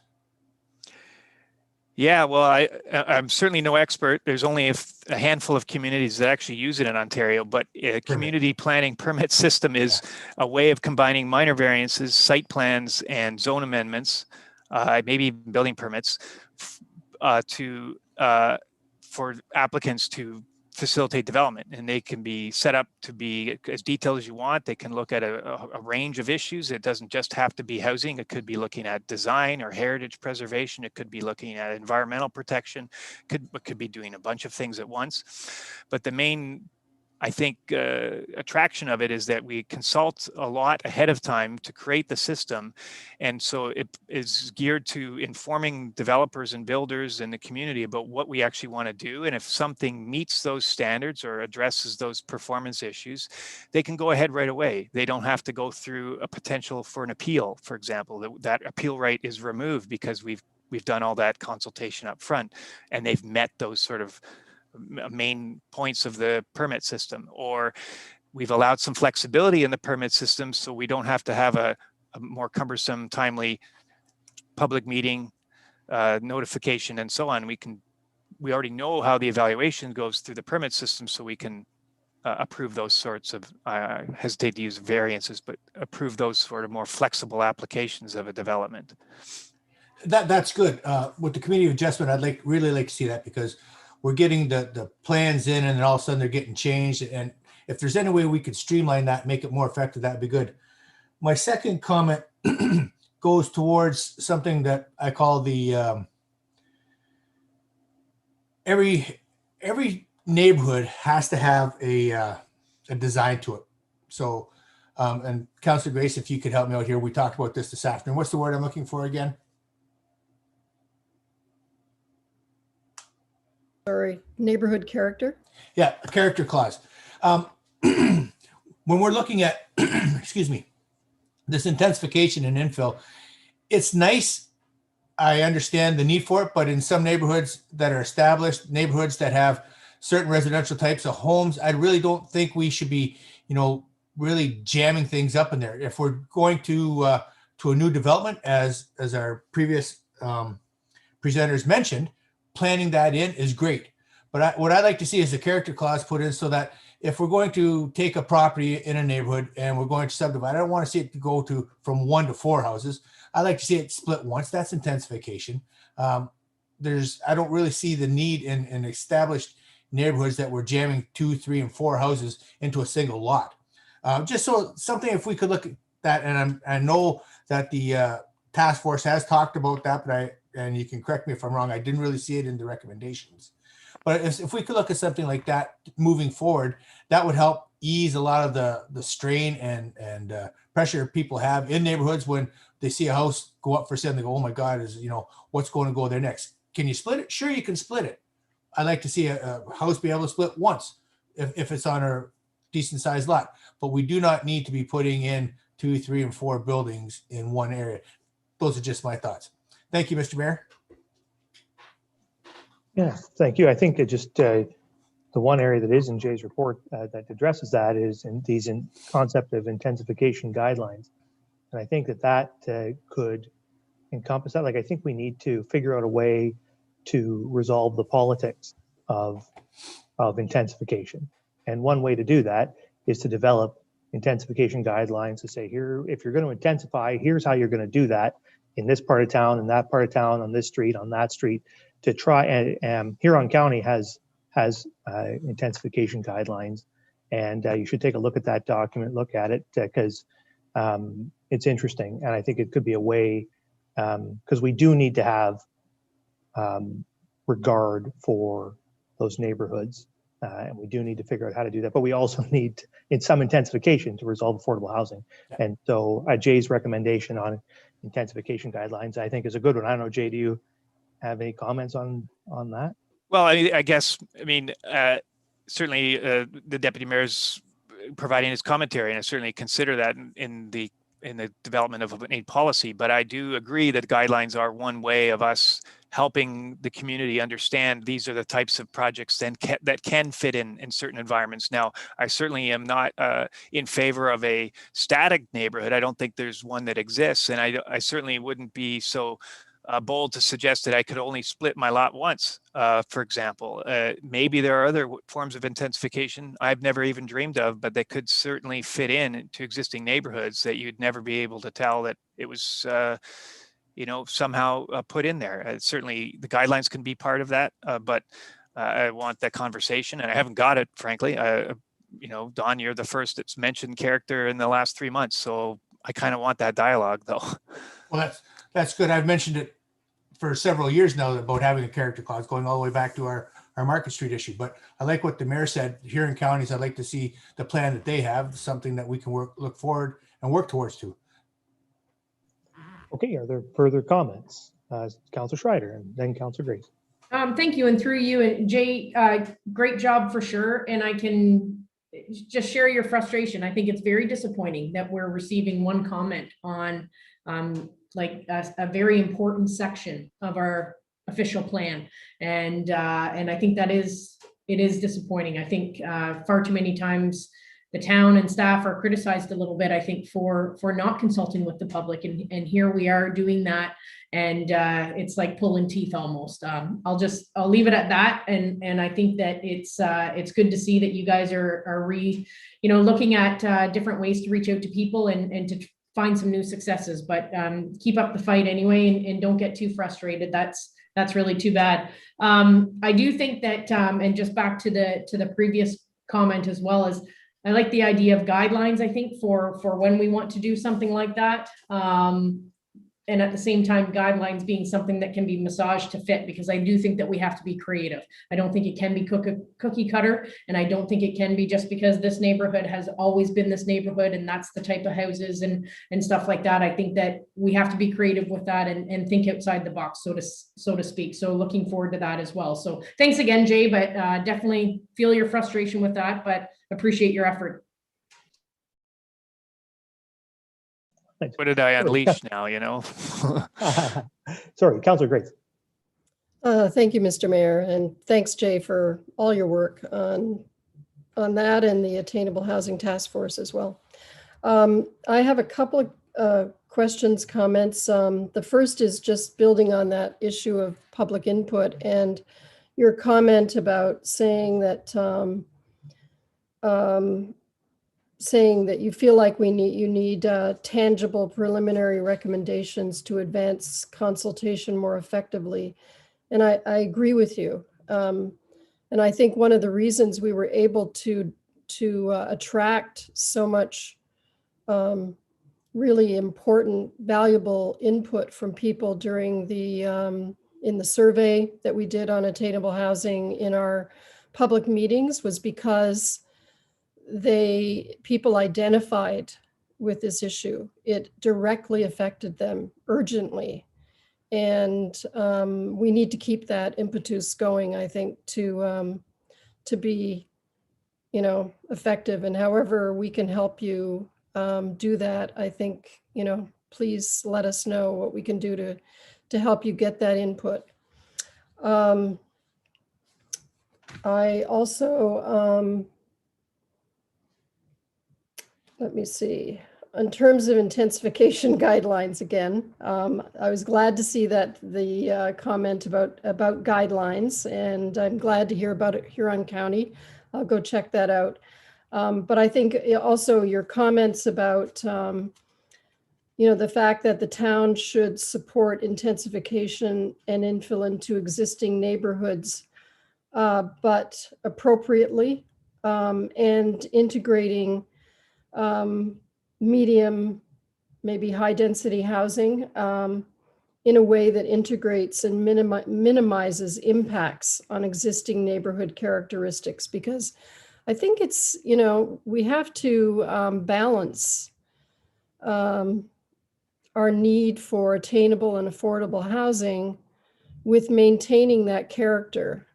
Yeah, well, I'm certainly no expert. There's only a handful of communities that actually use it in Ontario, but a community planning permit system is a way of combining minor variances, site plans, and zone amendments, maybe even building permits, for applicants to facilitate development. And they can be set up to be as detailed as you want. They can look at a range of issues. It doesn't just have to be housing. It could be looking at design or heritage preservation. It could be looking at environmental protection. It could be doing a bunch of things at once. But the main, I think, attraction of it is that we consult a lot ahead of time to create the system. And so it is geared to informing developers and builders in the community about what we actually want to do. And if something meets those standards or addresses those performance issues, they can go ahead right away. They don't have to go through a potential for an appeal, for example. That appeal right is removed because we've done all that consultation up front and they've met those sort of main points of the permit system, or we've allowed some flexibility in the permit system so we don't have to have a a more cumbersome, timely public meeting notification and so on. We already know how the evaluation goes through the permit system, so we can approve those sorts of, I hesitate to use variances, but approve those sort of more flexible applications of a development. That's good. With the community of adjustment, I'd really like to see that, because we're getting the plans in and then all of a sudden they're getting changed. And if there's any way we could streamline that, make it more effective, that'd be good. My second comment goes towards something that I call the every neighborhood has to have a design to it. So, and Councilor Grace, if you could help me out here, we talked about this afternoon. What's the word I'm looking for again? Sorry, neighborhood character? Yeah, a character clause. When we're looking at, excuse me, this intensification and infill, it's nice. I understand the need for it, but in some neighborhoods that are established, neighborhoods that have certain residential types of homes, I really don't think we should be, really jamming things up in there. If we're going to a new development, as our previous presenters mentioned, planning that in is great. But what I'd like to see is a character clause put in, so that if we're going to take a property in a neighborhood and we're going to subdivide, I don't want to see it go from 1 to 4 houses. I like to see it split once. That's intensification. I don't really see the need in established neighborhoods that we're jamming 2, 3, and 4 houses into a single lot. Just so something, if we could look at that, and I know that the task force has talked about that, but and you can correct me if I'm wrong, I didn't really see it in the recommendations. But if we could look at something like that moving forward, that would help ease a lot of the strain and pressure people have in neighborhoods when they see a house go up for sale and they go, oh my God, what's going to go there next? Can you split it? Sure, you can split it. I'd like to see a house be able to split once if it's on a decent sized lot, but we do not need to be putting in 2, 3, and 4 buildings in one area. Those are just my thoughts. Thank you, Mr. Mayor. Yeah, thank you. I think it just the one area that is in Jay's report that addresses that is in these concept of intensification guidelines. And I think that could encompass that. Like, I think we need to figure out a way to resolve the politics of intensification. And one way to do that is to develop intensification guidelines to say, here, if you're going to intensify, here's how you're going to do that in this part of town, in that part of town, on this street, on that street, to try. And Huron County has intensification guidelines, and you should take a look at that document, look at it, because it's interesting. And I think it could be a way, because we do need to have regard for those neighborhoods. And we do need to figure out how to do that, but we also need in some intensification to resolve affordable housing. Yeah. And so Jay's recommendation on intensification guidelines, I think, is a good one. I don't know, Jay, do you have any comments on that? Well, I guess, certainly the deputy mayor's providing his commentary, and I certainly consider that in the development of a policy. But I do agree that guidelines are one way of us helping the community understand these are the types of projects that can fit in certain environments. Now, I certainly am not in favor of a static neighborhood. I don't think there's one that exists, and I certainly wouldn't be so bold to suggest that I could only split my lot once, for example. Maybe there are other forms of intensification I've never even dreamed of, but that could certainly fit in to existing neighborhoods that you'd never be able to tell that it was somehow put in there. Certainly the guidelines can be part of that, but I want that conversation, and I haven't got it, frankly. Don, you're the first that's mentioned character in the last 3 months, so I kind of want that dialogue, though. Well, that's good. I've mentioned it for several years now about having a character clause, going all the way back to our Market Street issue. But I like what the mayor said. Here in counties, I'd like to see the plan that they have, something that we can look forward and work towards too. Okay, are there further comments? Councilor Schreider and then Councilor Grace. Thank you. And through you and Jay, great job for sure. And I can just share your frustration. I think it's very disappointing that we're receiving one comment on a very important section of our official plan. And I think it is disappointing. I think far too many times the town and staff are criticized a little bit, I think, for not consulting with the public, and here we are doing that, and it's like pulling teeth almost. I'll leave it at that, and I think that it's good to see that you guys are looking at different ways to reach out to people and to find some new successes, but keep up the fight anyway, and don't get too frustrated. That's really too bad. I do think that, and just back to the previous comment as well, as I like the idea of guidelines, I think, for when we want to do something like that. And at the same time, guidelines being something that can be massaged to fit, because I do think that we have to be creative. I don't think it can be cookie cutter, and I don't think it can be just because this neighborhood has always been this neighborhood and that's the type of houses and stuff like that. I think that we have to be creative with that and think outside the box, so to speak. So looking forward to that as well. So thanks again, Jay, but definitely feel your frustration with that, but appreciate your effort. Thanks. What did I unleash now, Sorry, Councillor Grace. Thank you, Mr. Mayor, and thanks, Jay, for all your work on that and the Attainable Housing Task Force as well. I have a couple of questions, comments. The first is just building on that issue of public input and your comment about saying that you feel like you need tangible preliminary recommendations to advance consultation more effectively. And I agree with you. And I think one of the reasons we were able to attract so much really important, valuable input from people during in the survey that we did on attainable housing in our public meetings was because people identified with this issue. It directly affected them urgently. And we need to keep that impetus going, I think, to be, effective. And however we can help you do that, I think, please let us know what we can do to help you get that input. I also, let me see. In terms of intensification guidelines, again, I was glad to see that the comment about guidelines, and I'm glad to hear about it here on County. I'll go check that out. But I think also your comments about, the fact that the town should support intensification and infill into existing neighborhoods, but appropriately, and integrating medium, maybe high density housing in a way that integrates and minimizes impacts on existing neighborhood characteristics, because I think it's, we have to balance our need for attainable and affordable housing with maintaining that character.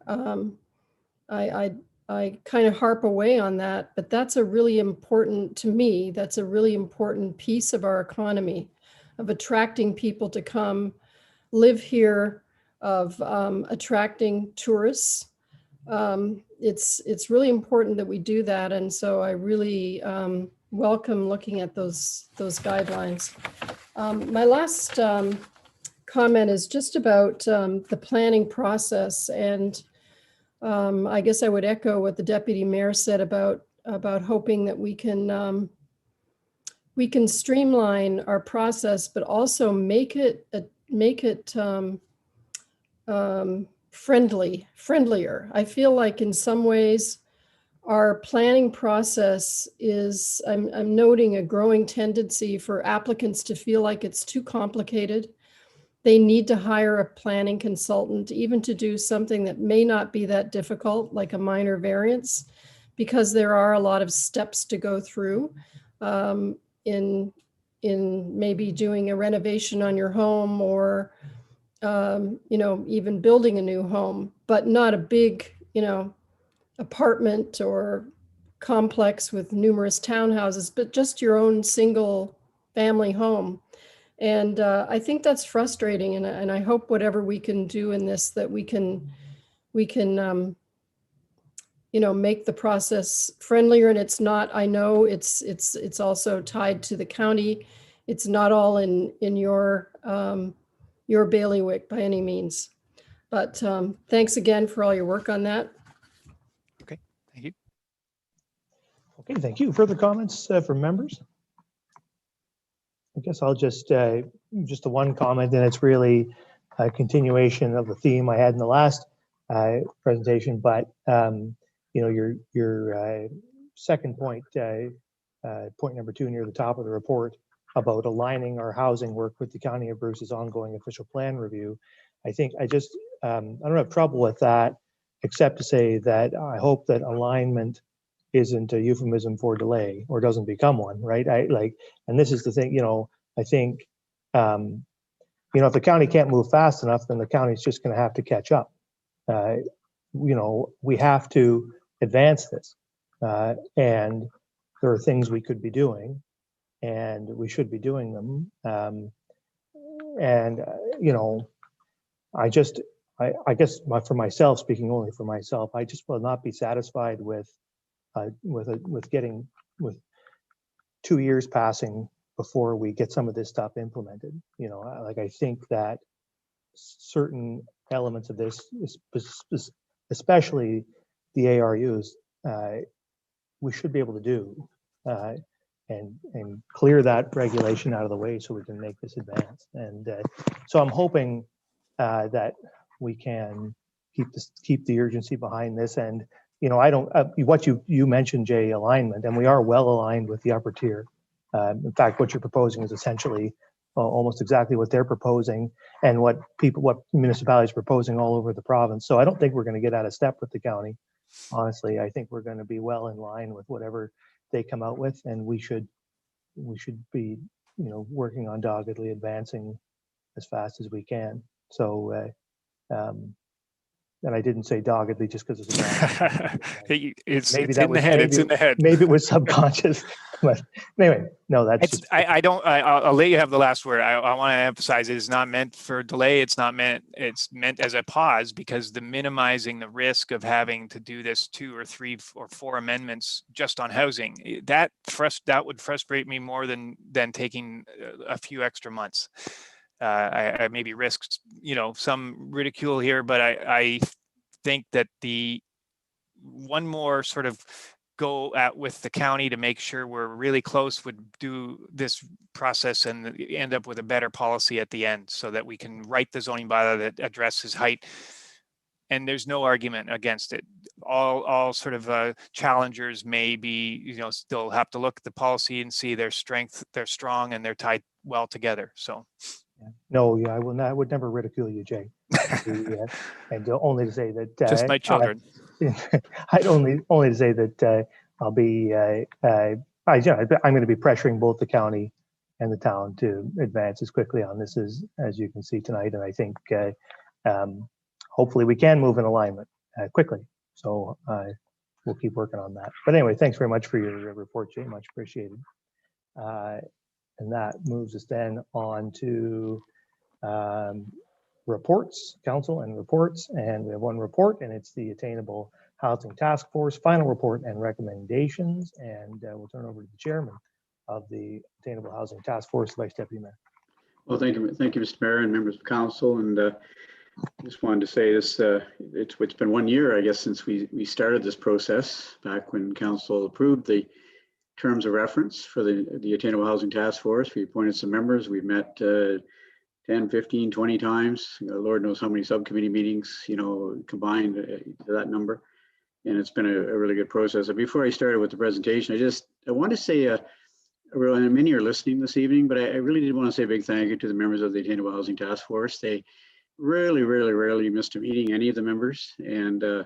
I kind of harp away on that, but that's a really important, to me, that's a really important piece of our economy, of attracting people to come live here, of attracting tourists. It's really important that we do that. And so I really welcome looking at those guidelines. My last comment is just about the planning process, and I guess I would echo what the deputy mayor said about hoping that we can streamline our process, but also make it friendlier. I feel like in some ways our planning process is, I'm noting a growing tendency for applicants to feel like it's too complicated. They need to hire a planning consultant, even to do something that may not be that difficult, like a minor variance, because there are a lot of steps to go through in maybe doing a renovation on your home, or even building a new home, but not a big, apartment or complex with numerous townhouses, but just your own single family home. And I think that's frustrating, and I hope whatever we can do in this, that we can make the process friendlier. And it's not, I know it's also tied to the county. It's not all in your bailiwick by any means. But thanks again for all your work on that. Okay, thank you. Okay, thank you. Further comments from members? I guess I'll just the one comment, and it's really a continuation of the theme I had in the last presentation. But your second point, point number 2 near the top of the report about aligning our housing work with the County of Bruce's ongoing official plan review. I think I don't have trouble with that, except to say that I hope that alignment isn't a euphemism for delay or doesn't become one, right? And this is the thing, I think, if the county can't move fast enough, then the county's just going to have to catch up. We have to advance this, and there are things we could be doing, and we should be doing them. I guess for myself, speaking only for myself, I just will not be satisfied with 2 years passing before we get some of this stuff implemented. I think that certain elements of this, especially the ARUs, we should be able to do and clear that regulation out of the way so we can make this advance. And so I'm hoping that we can keep the urgency behind this. And I don't, what you mentioned, Jay, alignment, and we are well aligned with the upper tier. In fact, what you're proposing is essentially almost exactly what they're proposing and what municipalities are proposing all over the province. So I don't think we're going to get out of step with the county. Honestly, I think we're going to be well in line with whatever they come out with, and we should be, working on doggedly advancing as fast as we can. So, and I didn't say doggedly just because it's it's in the head. It's in the head. Maybe it was subconscious, but anyway, no, that's. I'll let you have the last word. I want to emphasize it is not meant for delay. It's meant as a pause, because the minimizing the risk of having to do this 2 or 3 or 4 amendments just on housing, that would frustrate me more than taking a few extra months. I maybe risked, some ridicule here, but I think that the one more sort of go at with the county to make sure we're really close would do this process and end up with a better policy at the end, so that we can write the zoning bylaw that addresses height. And there's no argument against it. All sort of challengers may be, still have to look at the policy and see their strength, they're strong, and they're tied well together. So. No, I will not. I would never ridicule you, Jay. And only to say that just my children. I'd only to say that I'll be. I'm going to be pressuring both the county and the town to advance as quickly on this as you can see tonight. And I think hopefully we can move in alignment quickly. So we'll keep working on that. But anyway, thanks very much for your report, Jay. Much appreciated. And that moves us then on to reports, council and reports. And we have one report, and it's the Attainable Housing Task Force final report and recommendations. And we'll turn over to the chairman of the Attainable Housing Task Force, Vice Deputy Mayor. Well, thank you, Mr. Mayor and members of council. And just wanted to say this, it's been 1 year, I guess, since we started this process back when council approved the terms of reference for the Attainable Housing Task Force. We appointed some members. We've met 10, 15, 20 times. Lord knows how many subcommittee meetings, combined to that number. And it's been a really good process. And before I started with the presentation, I want to say, and many are listening this evening, but I really did want to say a big thank you to the members of the Attainable Housing Task Force. They rarely missed a meeting, any of the members. And so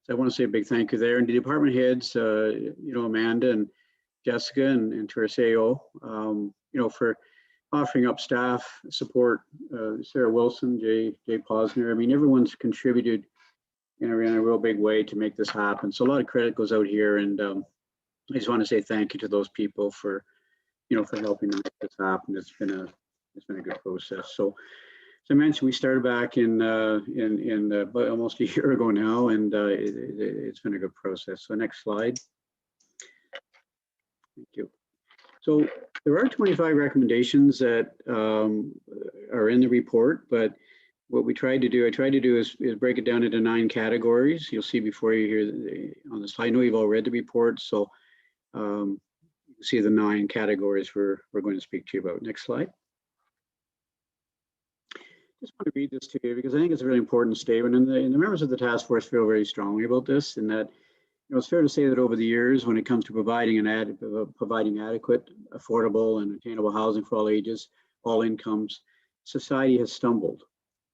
I want to say a big thank you there. And the department heads, Amanda and Jessica and to our CEO, for offering up staff support, Sarah Wilson, Jay Posner. I mean, everyone's contributed in a real big way to make this happen. So a lot of credit goes out here, and I just want to say thank you to those people for helping to make this happen. It's been a good process. So I mentioned, we started back in almost a year ago now, and it's been a good process. So next slide. Thank you. So there are 25 recommendations that are in the report, but what I tried to do is break it down into 9 categories. You'll see before you here on the slide. I know you've all read the report, so you can see the 9 categories we're going to speak to you about. Next slide. Just want to read this to you because I think it's a really important statement, and the members of the task force feel very strongly about this. In that, it's fair to say that over the years, when it comes to providing adequate, affordable, and attainable housing for all ages, all incomes, society has stumbled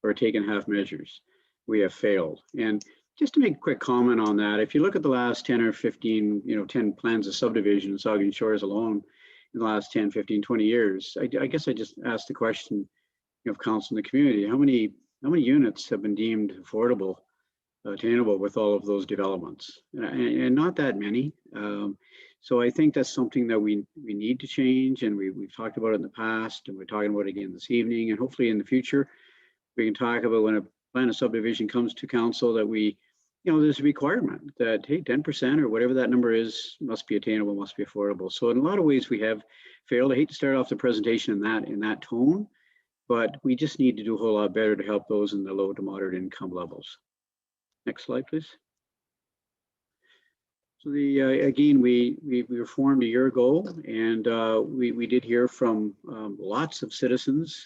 or taken half measures. We have failed. And just to make a quick comment on that, if you look at the last 10 or 15, 10 plans of subdivision in Saugeen Shores alone in the last 10, 15, 20 years, I guess I just asked the question of council in the community, how many units have been deemed affordable, attainable with all of those developments? And not that many. So I think that's something that we need to change, and we've talked about it in the past, and we're talking about it again this evening, and hopefully in the future we can talk about when a plan of subdivision comes to council that there's a requirement that, hey, 10% or whatever that number is must be attainable, must be affordable. So in a lot of ways we have failed. I hate to start off the presentation in that tone, but we just need to do a whole lot better to help those in the low to moderate income levels. Next slide, please. So again, we were formed a year ago, and we did hear from lots of citizens.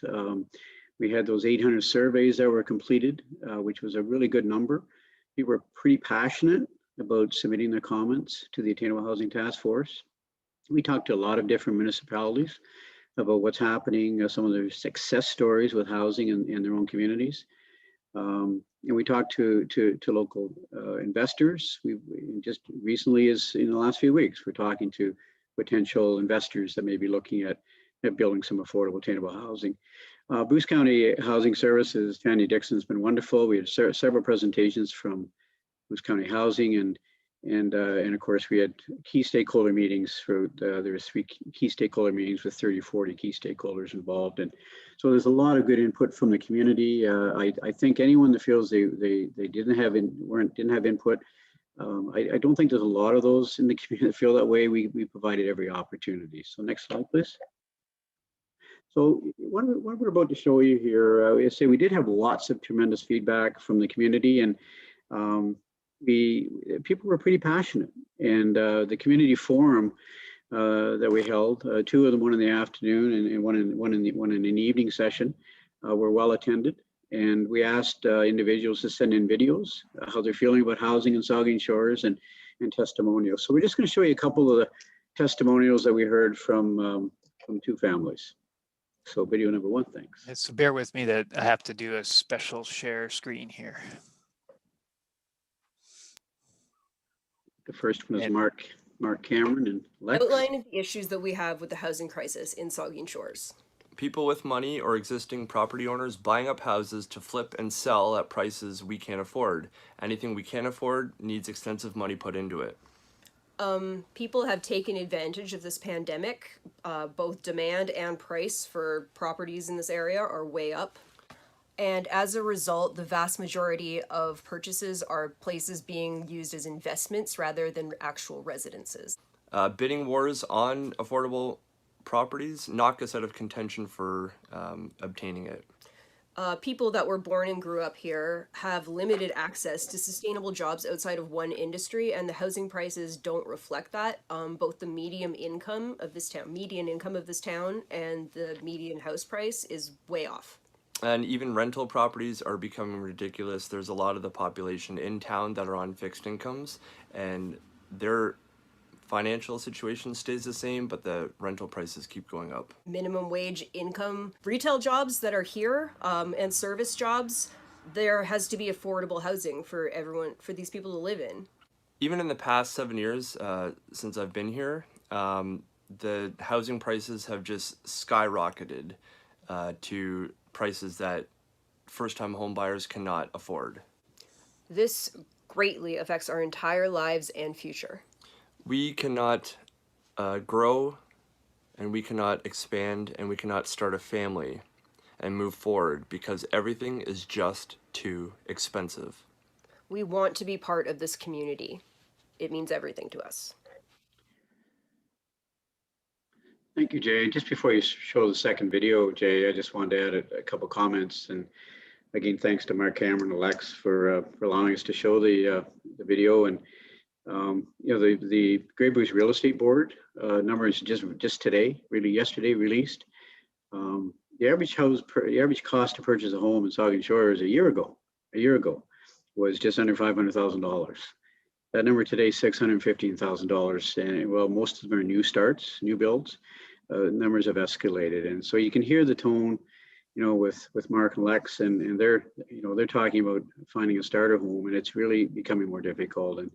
We had those 800 surveys that were completed, which was a really good number. People were pretty passionate about submitting their comments to the Attainable Housing Task Force. We talked to a lot of different municipalities about what's happening, some of their success stories with housing in their own communities. And we talked to local investors. We just recently, is in the last few weeks, we're talking to potential investors that may be looking at building some affordable, attainable housing. Bruce County Housing Services, Tanya Dixon, has been wonderful. We had several presentations from Bruce County Housing, and of course we had key stakeholder meetings. There were 3 key stakeholder meetings with 30 or 40 key stakeholders involved, and so there's a lot of good input from the community. I think anyone that feels they didn't have input, I don't think there's a lot of those in the community that feel that way. We provided every opportunity. So next slide, please. So what we're about to show you here, we did have lots of tremendous feedback from the community, and people were pretty passionate. And the community forum that we held, 2 of them, one in the afternoon and one in an evening session, were well attended. And we asked individuals to send in videos, how they're feeling about housing in Saugeen Shores, and testimonials. So we're just going to show you a couple of the testimonials that we heard from 2 families. So video number 1, thanks. So bear with me that I have to do a special share screen here. The first one is Mark Cameron and Lex. Outline of the issues that we have with the housing crisis in Saugeen Shores. People with money or existing property owners buying up houses to flip and sell at prices we can't afford. Anything we can't afford needs extensive money put into it. People have taken advantage of this pandemic. Both demand and price for properties in this area are way up. And as a result, the vast majority of purchases are places being used as investments rather than actual residences. Bidding wars on affordable properties knock us out of contention for obtaining it. People that were born and grew up here have limited access to sustainable jobs outside of one industry, and the housing prices don't reflect that. Both the median income of this town, and the median house price is way off. And even rental properties are becoming ridiculous. There's a lot of the population in town that are on fixed incomes, and their financial situation stays the same, but the rental prices keep going up. Minimum wage income, retail jobs that are here, and service jobs, there has to be affordable housing for everyone, for these people to live in. Even in the past 7 years since I've been here, the housing prices have just skyrocketed to prices that first-time home buyers cannot afford. This greatly affects our entire lives and future. We cannot grow, and we cannot expand, and we cannot start a family and move forward because everything is just too expensive. We want to be part of this community. It means everything to us. Thank you, Jay. Just before you show the second video, Jay, I just wanted to add a couple comments. And again, thanks to Mark Cameron and Alex for allowing us to show the video. And you know, the Great Bruce Real Estate Board number is just today, really yesterday released. The average cost to purchase a home in Saugeen Shores a year ago was just under $500,000. That number today is $615,000, and well, most of them are new starts, new builds. Numbers have escalated, and so you can hear the tone, you know, with Mark and Lex, and they're talking about finding a starter home, and it's really becoming more difficult. And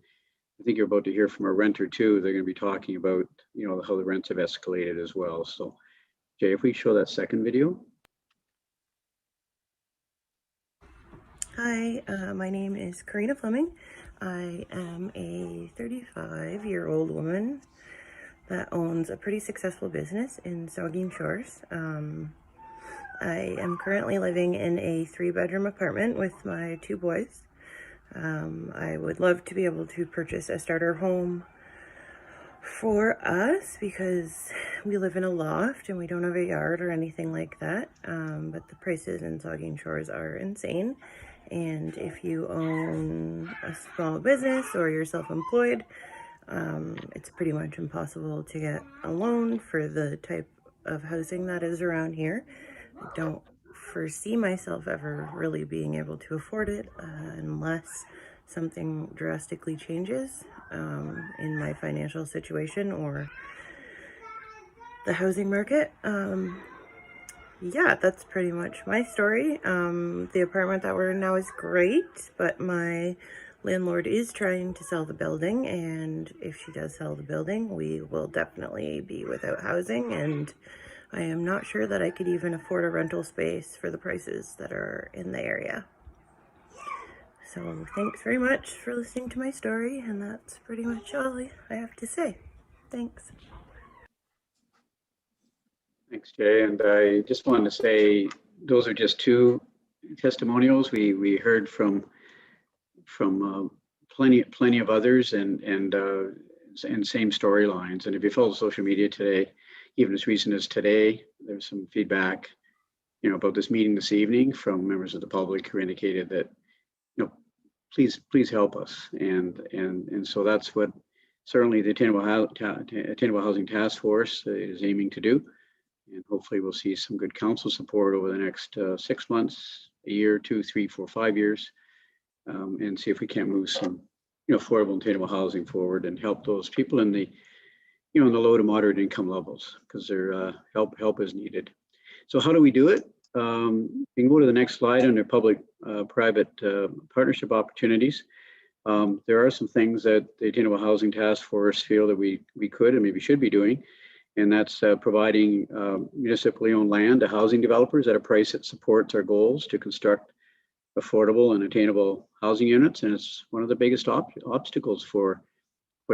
I think you're about to hear from a renter too. They're going to be talking about, you know, how the rents have escalated as well. So, Jay, if we show that second video. Hi, my name is Karina Fleming. I am a 35-year-old woman that owns a pretty successful business in Saugeen Shores. I am currently living in a 3-bedroom apartment with my 2 boys. I would love to be able to purchase a starter home for us because we live in a loft and we don't have a yard or anything like that. But the prices in Saugeen Shores are insane. And if you own a small business or you're self-employed, it's pretty much impossible to get a loan for the type of housing that is around here. I don't foresee myself ever really being able to afford it unless something drastically changes in my financial situation or the housing market. Yeah, that's pretty much my story. The apartment that we're in now is great, but my landlord is trying to sell the building, and if she does sell the building, we will definitely be without housing, and I am not sure that I could even afford a rental space for the prices that are in the area. So thanks very much for listening to my story, and that's pretty much all I have to say. Thanks. Thanks, Jay. And I just wanted to say, those are just 2 testimonials. We heard from plenty of others, and same storylines. And if you follow social media today, even as recent as today, there's some feedback, you know, about this meeting this evening from members of the public who indicated that, you know, please help us. And so that's what certainly the Attainable Housing Task Force is aiming to do. And hopefully we'll see some good council support over the next 6 months, a year, 2, 3, 4, 5 years, and see if we can't move some, you know, affordable and attainable housing forward and help those people in the, you know, in the low to moderate income levels, because their help is needed. So how do we do it? You can go to the next slide under public-private partnership opportunities. There are some things that the Attainable Housing Task Force feel that we could and maybe should be doing. And that's providing municipally owned land to housing developers at a price that supports our goals to construct affordable and attainable housing units. And it's one of the biggest obstacles for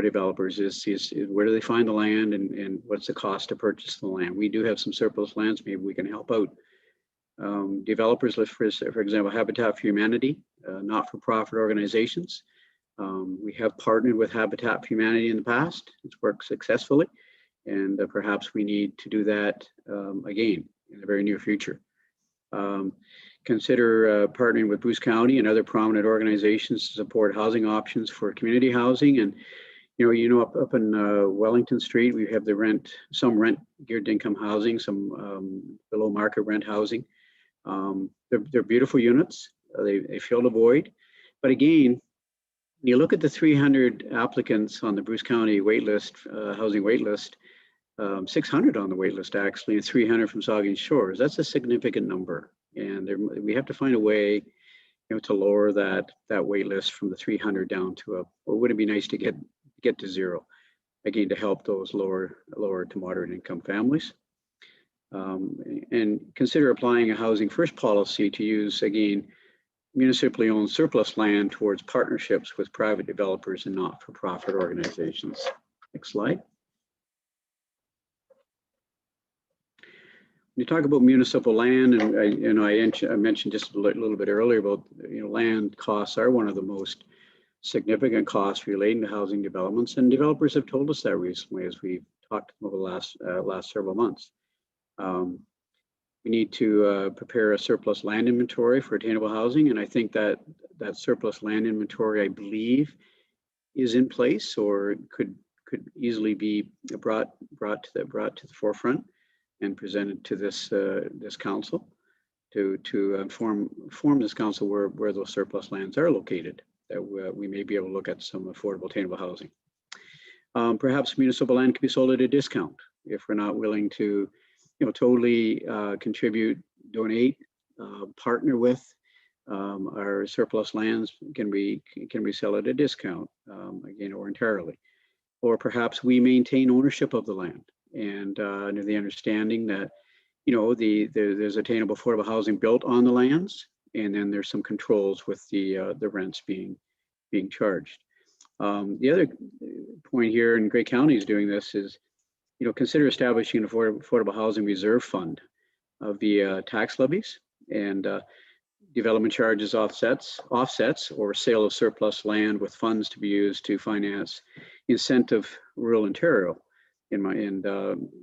developers is where do they find the land, and what's the cost to purchase the land. We do have some surplus lands, maybe we can help out. Developers list, for example, Habitat for Humanity, not-for-profit organizations. We have partnered with Habitat for Humanity in the past. It's worked successfully. And perhaps we need to do that again in the very near future. Consider partnering with Bruce County and other prominent organizations to support housing options for community housing. And up in Wellington Street, we have some rent geared income housing, some below market rent housing. They're beautiful units. They fill the void. But again, when you look at the 300 applicants on the Bruce County waitlist, housing waitlist, 600 on the waitlist actually, and 300 from Saugeen Shores. That's a significant number, and we have to find a way, to lower that waitlist from the 300 down to or would it be nice to get to 0, again, to help those lower to moderate income families. And consider applying a housing first policy to use, again, municipally owned surplus land towards partnerships with private developers and not-for-profit organizations. Next slide. you talk about municipal land, and I mentioned just a little bit earlier about, land costs are one of the most significant costs relating to housing developments, and developers have told us that recently as we've talked over the last several months. We need to prepare a surplus land inventory for attainable housing, and I think that surplus land inventory, I believe, is in place or could easily be brought to the forefront and presented to this council to inform this council where those surplus lands are located, that we may be able to look at some affordable attainable housing. Perhaps municipal land can be sold at a discount if we're not willing to, totally contribute, donate, partner with. Our surplus lands can we sell at a discount, again, or entirely. Or perhaps we maintain ownership of the land, and under the understanding that, there's attainable affordable housing built on the lands, and then there's some controls with the rents being charged. The other point here, and Grey County is doing this, is, consider establishing an affordable housing reserve fund via tax levies and development charges offsets, or sale of surplus land with funds to be used to finance incentive rural Ontario.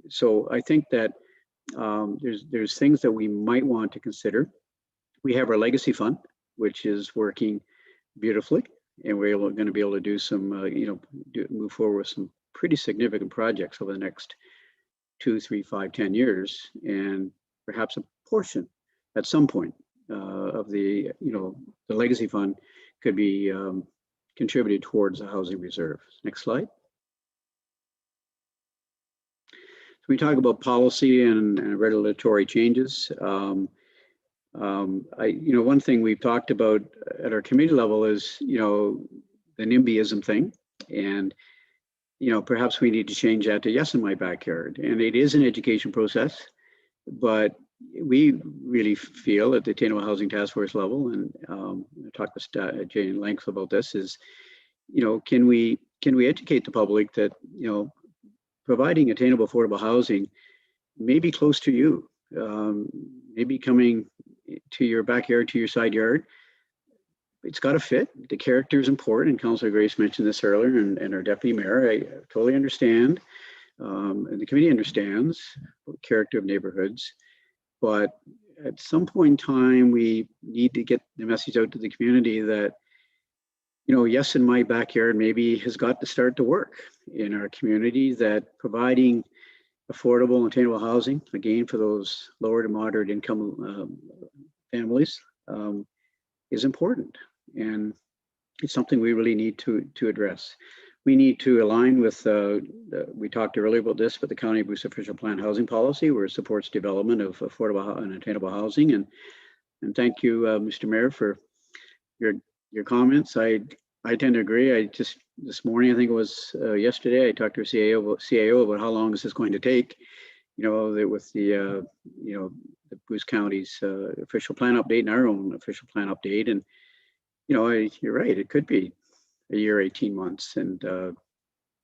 So I think that there's things that we might want to consider. We have our legacy fund, which is working beautifully, and we're going to be able to do some, move forward with some pretty significant projects over the next 2, 3, 5, 10 years, and perhaps a portion at some point of the legacy fund could be contributed towards the housing reserve. Next slide. So we talk about policy and regulatory changes. One thing we've talked about at our committee level is, the NIMBYism thing, and perhaps we need to change that to yes in my backyard. And it is an education process, but we really feel at the Attainable Housing Task Force level, and I talked with Jay in length about this, is, can we educate the public that, providing attainable affordable housing may be close to you, maybe coming to your backyard, to your side yard. It's got to fit. The character is important, and Councillor Grace mentioned this earlier, and our deputy mayor, I totally understand, and the committee understands the character of neighborhoods. But at some point in time, we need to get the message out to the community that, yes, in my backyard maybe has got to start to work in our community, that providing affordable and attainable housing, again, for those lower to moderate income families, is important. And it's something we really need to address. We need to align with, we talked earlier about this, but the County of Bruce official plan housing policy, where it supports development of affordable and attainable housing. And thank you, Mr. Mayor, for your comments. I tend to agree. I just, this morning, I think it was yesterday, I talked to a CAO about how long is this going to take, with the Bruce County's official plan update and our own official plan update. And, you're right, it could be a year, 18 months. And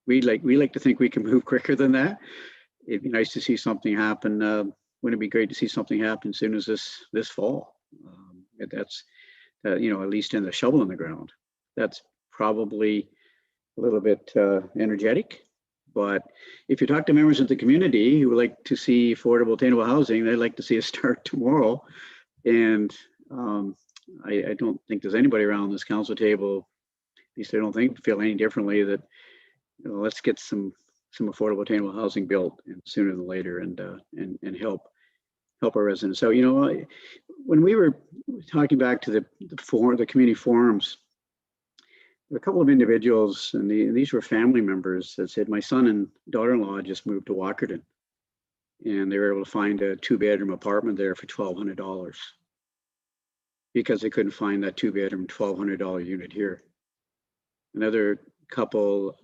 we like to think we can move quicker than that. It'd be nice to see something happen. Wouldn't it be great to see something happen as soon as this fall? That's, at least in the shovel in the ground. That's probably a little bit energetic. But if you talk to members of the community who would like to see affordable, attainable housing, they'd like to see us start tomorrow. And I don't think there's anybody around this council table, at least I don't feel any differently, that let's get some affordable, attainable housing built, and sooner than later, and help our residents. So when we were talking back to the community forums, there were a couple of individuals, and these were family members, that said, my son and daughter-in-law just moved to Walkerton, and they were able to find a 2-bedroom apartment there for $1,200 because they couldn't find that 2-bedroom $1,200 unit here. Another couple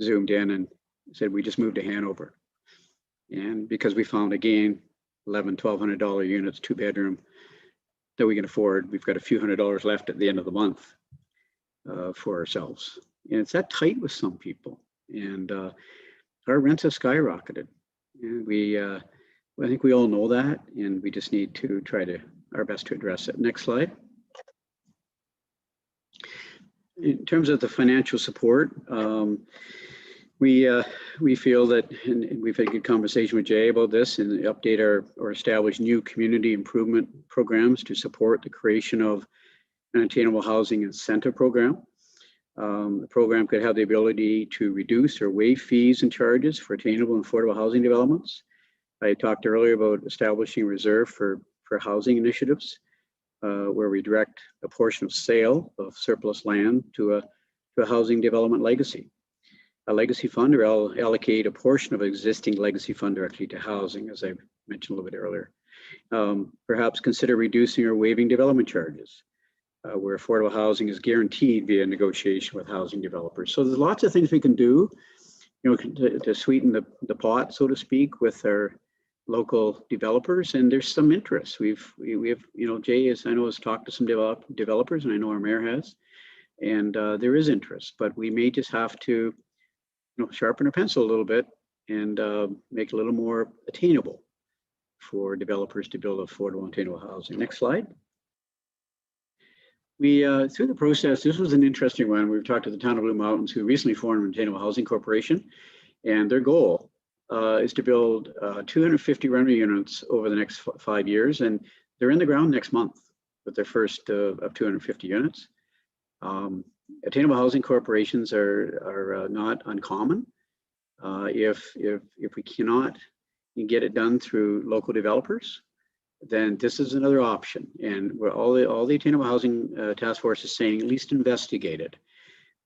zoomed in and said, we just moved to Hanover, and because we found, again, $1,200 units, 2-bedroom, that we can afford, we've got a few $100s left at the end of the month for ourselves. And it's that tight with some people. And our rents have skyrocketed. And we I think we all know that, and we just need to try our best to address it. Next slide. In terms of the financial support, we feel that, and we've had a good conversation with Jay about this, and update or establish new community improvement programs to support the creation of an attainable housing incentive program. The program could have the ability to reduce or waive fees and charges for attainable and affordable housing developments. I talked earlier about establishing a reserve for housing initiatives, where we direct a portion of sale of surplus land to a housing development legacy. A legacy fund, or allocate a portion of existing legacy fund directly to housing, as I mentioned a little bit earlier. Perhaps consider reducing or waiving development charges, where affordable housing is guaranteed via negotiation with housing developers. So there's lots of things we can do, to sweeten the pot, so to speak, with our local developers, and there's some interest. We have, Jay, as I know, has talked to some developers, and I know our mayor has, and there is interest, but we may just have to, sharpen our pencil a little bit and make it a little more attainable for developers to build affordable and attainable housing. Next slide. We, through the process, this was an interesting one. We've talked to the town of Blue Mountains, who recently formed an Attainable Housing Corporation, and their goal is to build 250 rental units over the next 5 years, and they're in the ground next month with their first of 250 units. Attainable housing corporations are not uncommon. If we cannot get it done through local developers, then this is another option. And where all the Attainable Housing Task Force is saying, at least investigate it.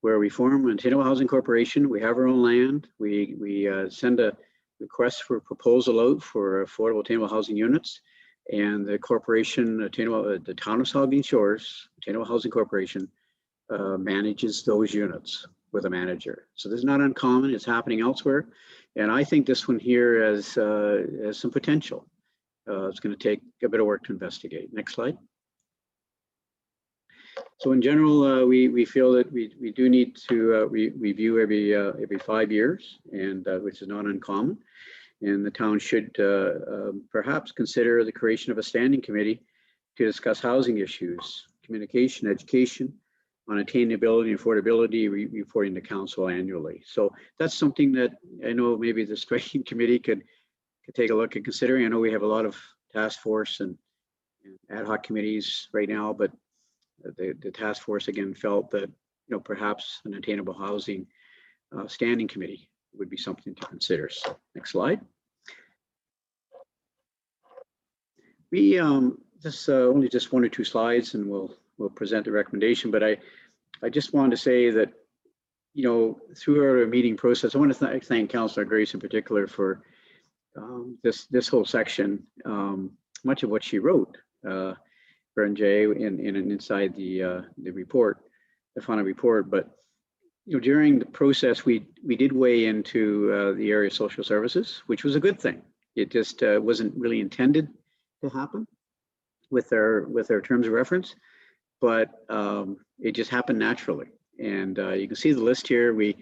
Where we form an Attainable Housing Corporation, we have our own land, we send a request for proposal out for affordable attainable housing units, and the corporation, the town of Saugeen Shores, Attainable Housing Corporation, manages those units with a manager. So this is not uncommon, it's happening elsewhere. And I think this one here has some potential. It's going to take a bit of work to investigate. Next slide. So in general, we feel that we do need to review every 5 years, and which is not uncommon. And the town should perhaps consider the creation of a standing committee to discuss housing issues, communication, education, on attainability and affordability, reporting to council annually. So that's something that I know maybe the striking committee could take a look at considering. I know we have a lot of task force and ad hoc committees right now, but the task force again felt that perhaps an attainable housing standing committee would be something to consider. So next slide. We this only just 1 or 2 slides, and we'll present the recommendation. But I just wanted to say that through our meeting process, I want to thank Councillor Grace in particular for this whole section. Much of what she wrote, and Jay, inside the report, the final report. But during the process, we did weigh into the area of social services, which was a good thing. It just wasn't really intended to happen with our terms of reference, but it just happened naturally. And you can see the list here. We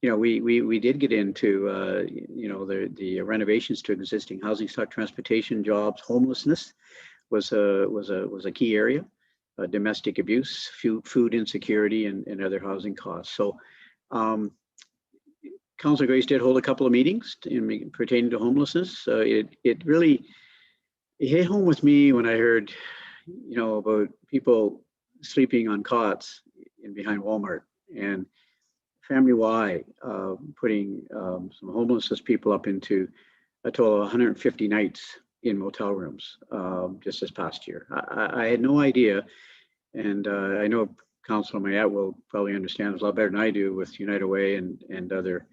did get into the renovations to existing housing stock, transportation, jobs, homelessness was a key area, domestic abuse, food insecurity, and other housing costs. So Councillor Grace did hold a couple of meetings pertaining to homelessness. It really hit home with me when I heard about people sleeping on cots behind Walmart, and Family Y putting some homelessness people up into a total of 150 nights in motel rooms just this past year. I had no idea, and I know Councilor Mayette will probably understand this a lot better than I do with United Way and other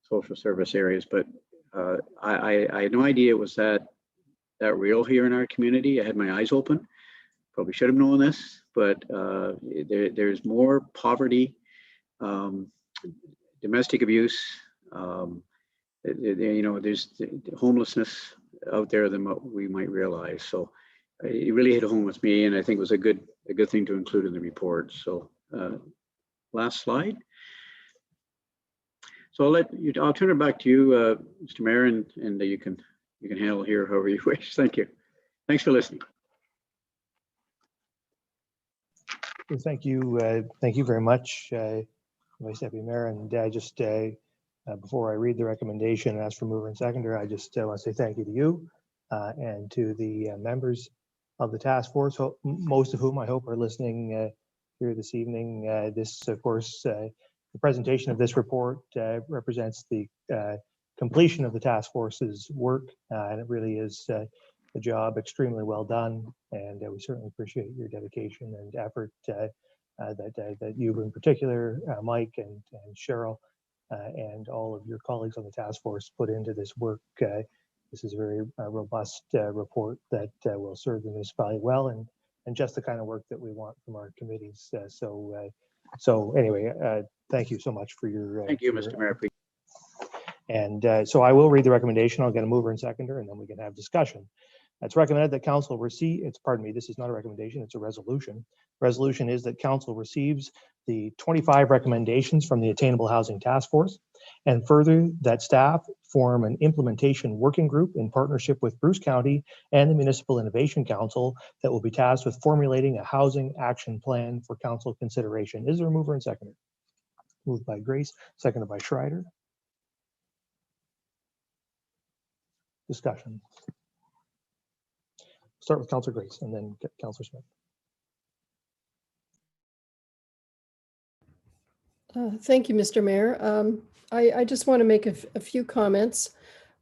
social service areas, but I had no idea it was that real here in our community. I had my eyes open. Probably should have known this, but there's more poverty, domestic abuse, there's homelessness out there than what we might realize. So it really hit home with me, and I think it was a good thing to include in the report. So last slide. So I'll turn it back to you, Mr. Mayor, and you can you can handle here however you wish. Thank you. Thanks for listening. Well, thank you very much, Vice Deputy Mayor. And just before I read the recommendation and ask for mover and seconder, I just want to say thank you to you and to the members of the task force, most of whom I hope are listening here this evening. This, of course, the presentation of this report represents the completion of the task force's work, and it really is a job extremely well done, and we certainly appreciate your dedication and effort that you in particular, Mike and Cheryl, and all of your colleagues on the task force put into this work. This is a very robust report that will serve the municipality well, and just the kind of work that we want from our committees. So anyway, thank you so much for your. Thank you, Mr. Mayor. And so I will read the recommendation. I'll get a mover and seconder, and then we can have discussion. It's recommended that council receive, this is not a recommendation, it's a resolution. Resolution is that council receives the 25 recommendations from the Attainable Housing Task Force, and further that staff form an implementation working group in partnership with Bruce County and the Municipal Innovation Council that will be tasked with formulating a housing action plan for council consideration. Is there a mover and seconder? Moved by Grace, seconded by Schreider. Discussion. Start with Councillor Grace and then get Councillor Smith. Thank you, Mr. Mayor. I just want to make a few comments.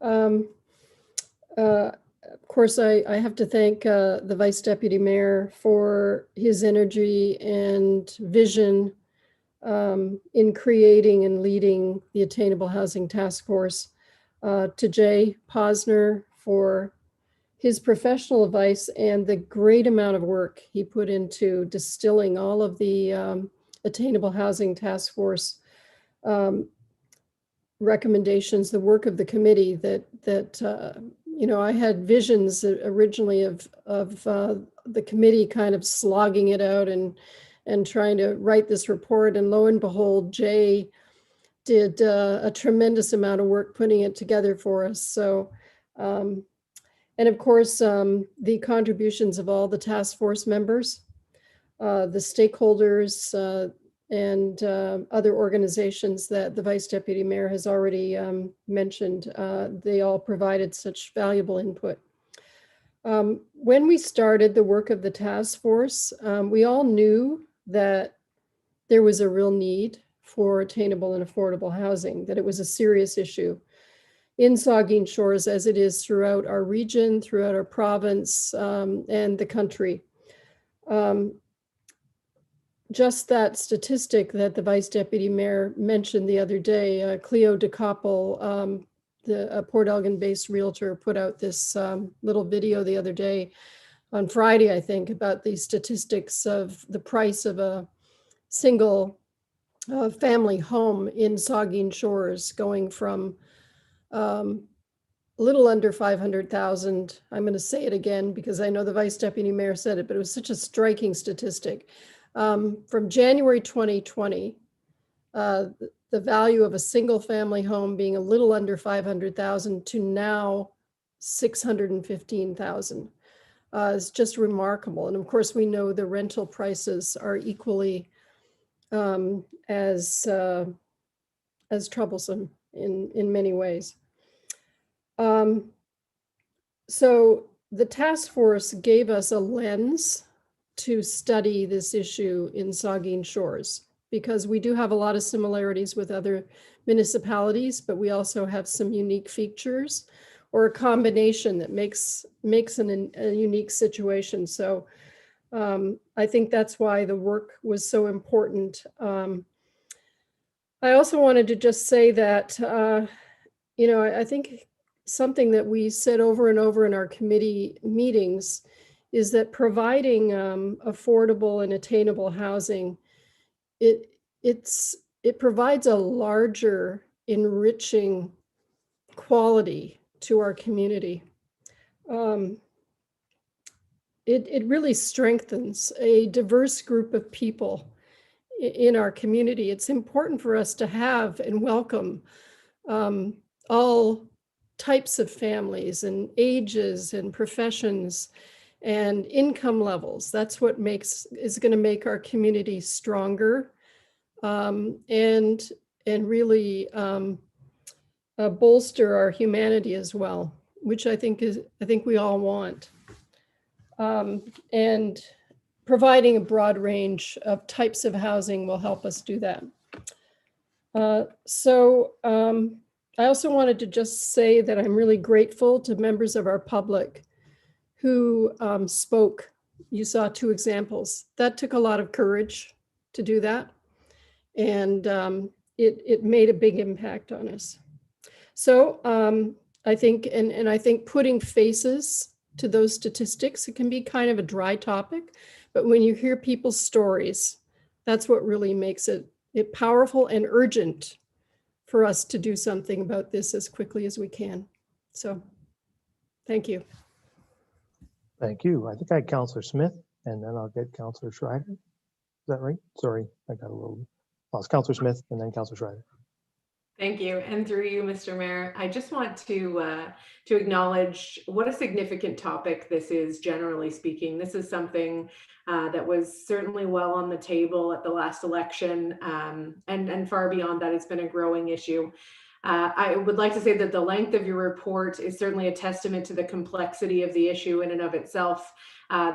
Of course, I have to thank the Vice Deputy Mayor for his energy and vision in creating and leading the Attainable Housing Task Force. To Jay Posner for his professional advice and the great amount of work he put into distilling all of the Attainable Housing Task Force recommendations, the work of the committee that you know, I had visions originally of the committee kind of slogging it out and trying to write this report, and lo and behold, Jay did a tremendous amount of work putting it together for us. So, and of course, the contributions of all the task force members, the stakeholders, and other organizations that the Vice Deputy Mayor has already mentioned, they all provided such valuable input. When we started the work of the task force, we all knew that there was a real need for attainable and affordable housing, that it was a serious issue in Saugeen Shores as it is throughout our region, throughout our province, and the country. Just that statistic that the Vice Deputy Mayor mentioned the other day, Cleo DeCoppel, the Port Elgin-based realtor, put out this little video the other day on Friday, I think, about the statistics of the price of a single family home in Saugeen Shores, going from a little under 500,000. I'm going to say it again because I know the Vice Deputy Mayor said it, but it was such a striking statistic. From January 2020, the value of a single family home being a little under 500,000 to now 615,000 is just remarkable. And of course, we know the rental prices are equally as troublesome in many ways. So the task force gave us a lens to study this issue in Saugeen Shores, because we do have a lot of similarities with other municipalities, but we also have some unique features or a combination that makes a unique situation. So I think that's why the work was so important. I also wanted to just say that, you know, I think something that we said over and over in our committee meetings is that providing affordable and attainable housing, it provides a larger enriching quality to our community. It really strengthens a diverse group of people in our community. It's important for us to have and welcome all types of families and ages and professions and income levels. That's what is going to make our community stronger, and really bolster our humanity as well, which I think we all want. And providing a broad range of types of housing will help us do that. I also wanted to just say that I'm really grateful to members of our public who spoke. You saw 2 examples. That took a lot of courage to do that. And it made a big impact on us. So I think, and I think putting faces to those statistics, it can be kind of a dry topic, but when you hear people's stories, that's what really makes it powerful and urgent for us to do something about this as quickly as we can. So, thank you. Thank you. I think I had Councillor Smith, and then I'll get Councillor Schreider. Is that right? Sorry, I got a little lost. Councillor Smith, and then Councillor Schreider. Thank you. And through you, Mr. Mayor, I just want to acknowledge what a significant topic this is, generally speaking. This is something that was certainly well on the table at the last election, and far beyond that, it's been a growing issue. I would like to say that the length of your report is certainly a testament to the complexity of the issue in and of itself.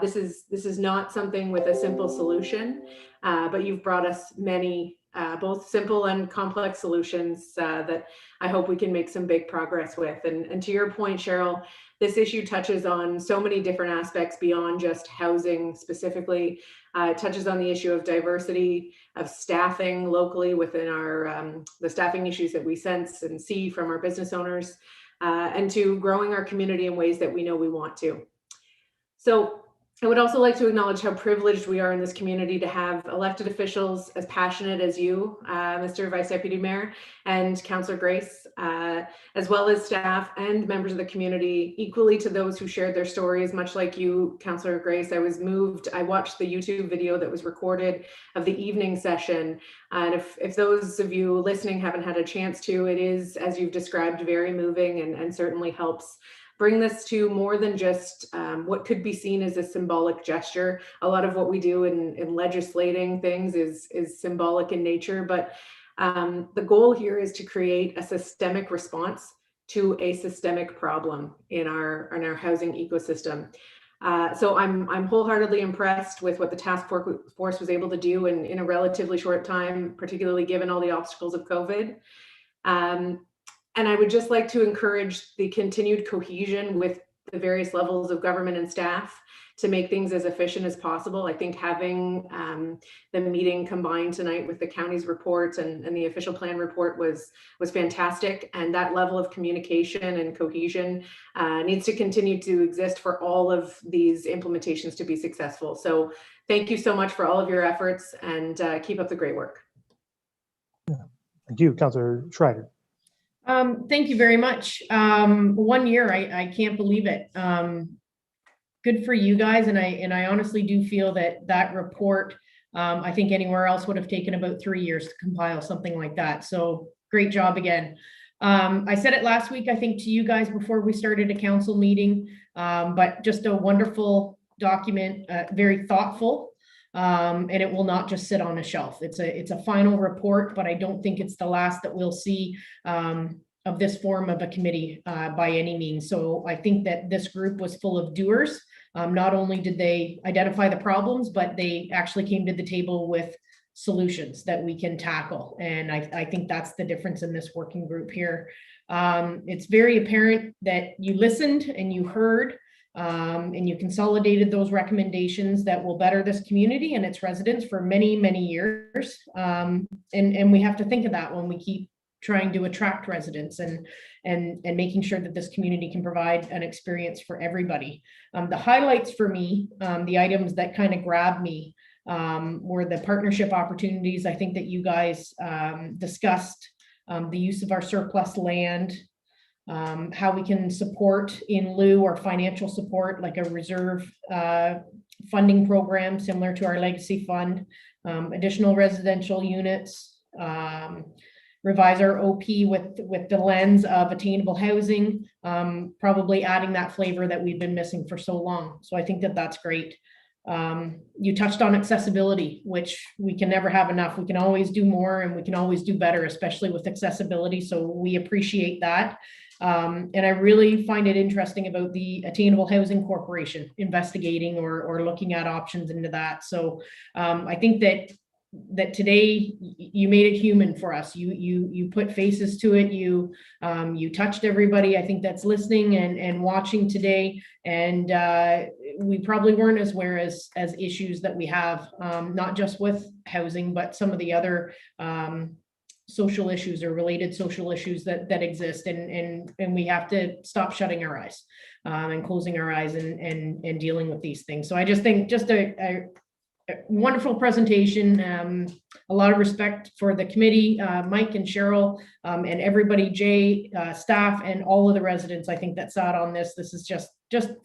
This is not something with a simple solution, but you've brought us many both simple and complex solutions that I hope we can make some big progress with. And to your point, Cheryl, this issue touches on so many different aspects beyond just housing specifically. It touches on the issue of diversity, of staffing locally within our the staffing issues that we sense and see from our business owners, and to growing our community in ways that we know we want to. So I would also like to acknowledge how privileged we are in this community to have elected officials as passionate as you, Mr. Vice Deputy Mayor, and Councillor Grace, as well as staff and members of the community, equally to those who shared their stories. Much like you, Councillor Grace, I was moved. I watched the YouTube video that was recorded of the evening session. And if those of you listening haven't had a chance to, it is, as you've described, very moving and certainly helps bring this to more than just what could be seen as a symbolic gesture. A lot of what we do in legislating things is symbolic in nature, but the goal here is to create a systemic response to a systemic problem in our housing ecosystem. So I'm wholeheartedly impressed with what the task force was able to do in a relatively short time, particularly given all the obstacles of COVID. And I would just like to encourage the continued cohesion with the various levels of government and staff to make things as efficient as possible. I think having the meeting combined tonight with the county's report and the official plan report was fantastic. And that level of communication and cohesion needs to continue to exist for all of these implementations to be successful. So thank you so much for all of your efforts, and keep up the great work. Yeah. Thank you, Councillor Schreider. Thank you very much. 1 year, I can't believe it. Good for you guys, and I honestly do feel that report, I think anywhere else would have taken about 3 years to compile something like that. So great job again. I said it last week, I think, to you guys before we started a council meeting, but just a wonderful document, very thoughtful. And it will not just sit on a shelf. It's a final report, but I don't think it's the last that we'll see of this form of a committee by any means. So I think that this group was full of doers. Not only did they identify the problems, but they actually came to the table with solutions that we can tackle. And I think that's the difference in this working group here. It's very apparent that you listened and you heard, and you consolidated those recommendations that will better this community and its residents for many, many years. And we have to think of that when we keep trying to attract residents and making sure that this community can provide an experience for everybody. The highlights for me, the items that kind of grabbed me, were the partnership opportunities. I think that you guys discussed the use of our surplus land, how we can support in lieu or financial support, like a reserve funding program similar to our legacy fund, additional residential units, revise our OP with the lens of attainable housing, probably adding that flavor that we've been missing for so long. So I think that that's great. You touched on accessibility, which we can never have enough. We can always do more and we can always do better, especially with accessibility. So we appreciate that. And I really find it interesting about the Attainable Housing Corporation investigating or looking at options into that. So I think that today you made it human for us. You put faces to it. You touched everybody, I think, that's listening and watching today. And we probably weren't as aware as issues that we have, not just with housing, but some of the other social issues or related social issues that exist. And we have to stop shutting our eyes and closing our eyes and dealing with these things. So I just think just a wonderful presentation. A lot of respect for the committee, Mike and Cheryl, and everybody, Jay, staff, and all of the residents, I think, that sat on this. This is just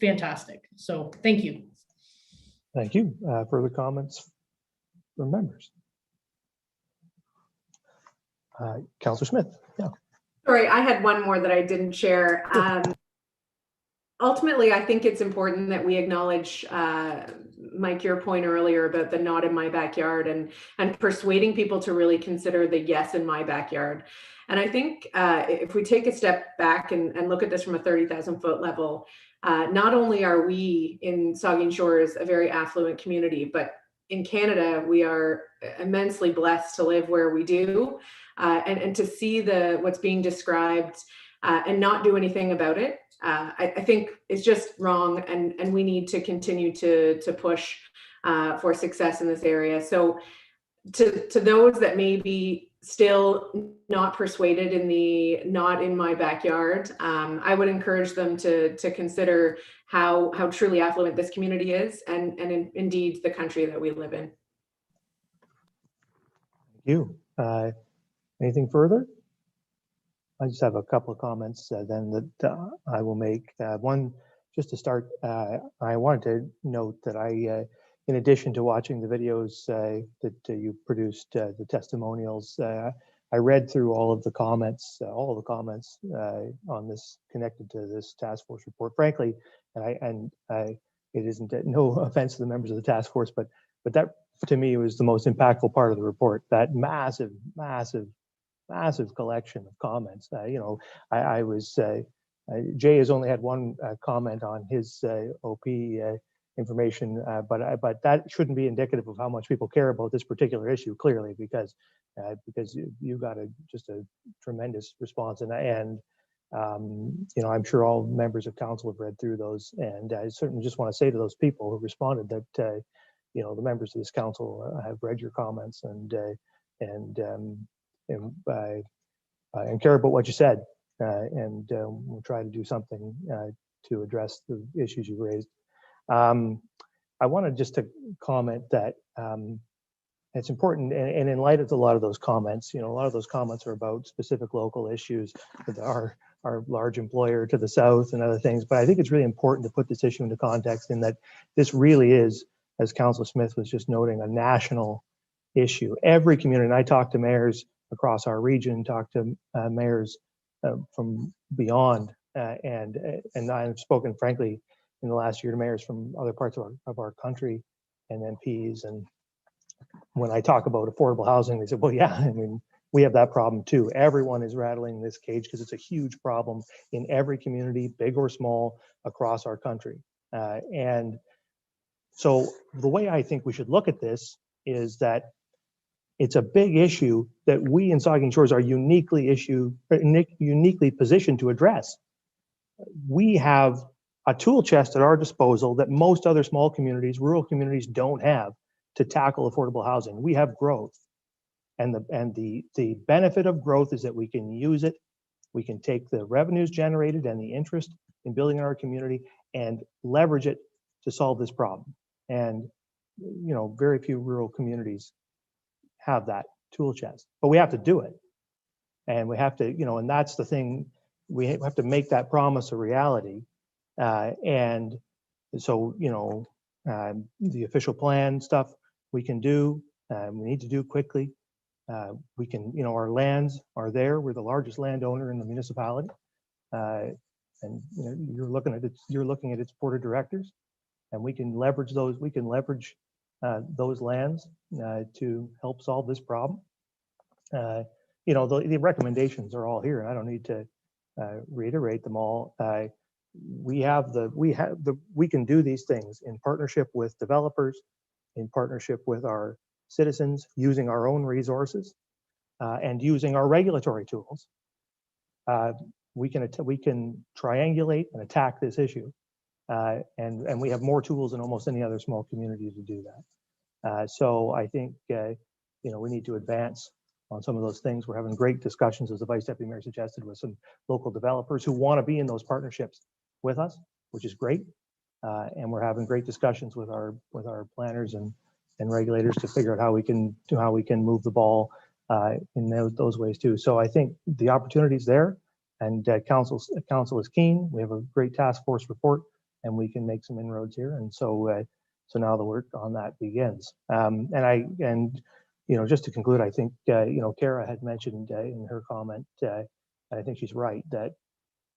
fantastic. So thank you. Thank you. Further comments from members? Councillor Smith. Yeah. Sorry, I had one more that I didn't share. Ultimately, I think it's important that we acknowledge, Mike, your point earlier about the not in my backyard and persuading people to really consider the yes in my backyard. And I think if we take a step back and look at this from a 30,000 foot level, not only are we in Saugeen Shores a very affluent community, but in Canada, we are immensely blessed to live where we do, and to see what's being described and not do anything about it. I think it's just wrong, and we need to continue to push for success in this area. So to those that may be still not persuaded in the not in my backyard, I would encourage them to consider how truly affluent this community is and indeed the country that we live in. Thank you. Anything further? I just have a couple of comments then that I will make. One, just to start, I wanted to note that in addition to watching the videos that you produced, the testimonials, I read through all of the comments on this connected to this task force report. Frankly, it isn't no offense to the members of the task force, but that to me was the most impactful part of the report. That massive collection of comments. I was Jay has only had one comment on his OP information, but that shouldn't be indicative of how much people care about this particular issue. Clearly, because you got just a tremendous response, and I'm sure all members of council have read through those, and I certainly just want to say to those people who responded that the members of this council have read your comments and care about what you said, and we'll try to do something to address the issues you raised. I wanted just to comment that it's important, and in light of a lot of those comments, a lot of those comments are about specific local issues with our large employer to the south and other things, but I think it's really important to put this issue into context in that this really is, as Councillor Smith was just noting, a national issue. Every community, and I talk to mayors across our region, talk to mayors from beyond, and I've spoken, frankly, in the last year to mayors from other parts of our country and MPs. And when I talk about affordable housing, they said, well, yeah, I mean, we have that problem too. Everyone is rattling this cage because it's a huge problem in every community, big or small, across our country. And so the way I think we should look at this is that it's a big issue that we in Saugeen Shores are uniquely positioned to address. We have a tool chest at our disposal that most other small communities, rural communities, don't have to tackle affordable housing. We have growth, and the benefit of growth is that we can use it. We can take the revenues generated and the interest in building our community and leverage it to solve this problem. And very few rural communities have that tool chest, but we have to do it, and we have to, and that's the thing. We have to make that promise a reality. And so, the official plan stuff we can do, we need to do quickly. We can, our lands are there. We're the largest landowner in the municipality. And you're looking at its board of directors, and we can leverage those. We can leverage those lands to help solve this problem. The recommendations are all here, and I don't need to reiterate them all. We can do these things in partnership with developers, in partnership with our citizens, using our own resources, and using our regulatory tools. We can triangulate and attack this issue, and we have more tools than almost any other small community to do that. So I think we need to advance on some of those things. We're having great discussions, as the Vice Deputy Mayor suggested, with some local developers who want to be in those partnerships with us, which is great. And we're having great discussions with our planners and regulators to figure out how we can move the ball in those ways too. So I think the opportunity's there, and council is keen. We have a great task force report, and we can make some inroads here. And so now the work on that begins. Just to conclude, I think Kara had mentioned in her comment, and I think she's right, that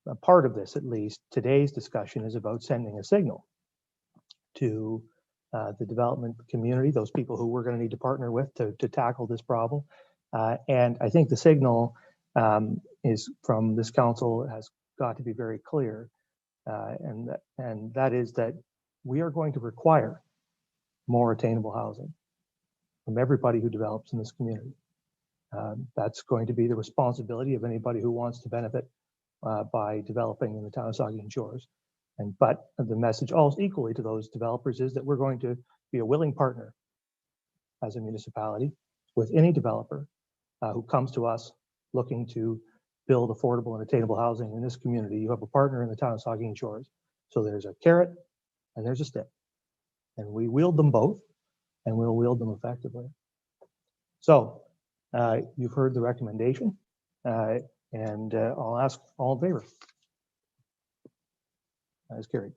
a part of this, at least today's discussion, is about sending a signal to the development community, those people who we're going to need to partner with to tackle this problem. And I think the signal is from this council has got to be very clear, and that is that we are going to require more attainable housing from everybody who develops in this community. That's going to be the responsibility of anybody who wants to benefit by developing in the town of Saugeen Shores. But the message also equally to those developers is that we're going to be a willing partner as a municipality with any developer who comes to us looking to build affordable and attainable housing in this community. You have a partner in the town of Saugeen Shores. So there's a carrot and there's a stick, and we wield them both, and we'll wield them effectively. So you've heard the recommendation, and I'll ask all in favor. That is carried.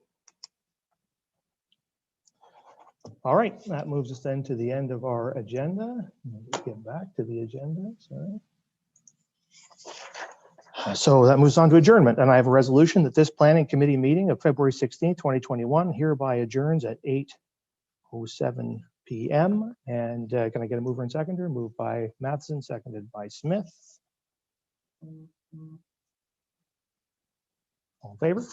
All right, that moves us then to the end of our agenda. Let's get back to the agenda, sorry. So that moves on to adjournment, and I have a resolution that this planning committee meeting of February 16, 2021 hereby adjourns at 8:07 p.m. And can I get a mover and seconder? Moved by Matheson, seconded by Smith. All in favor?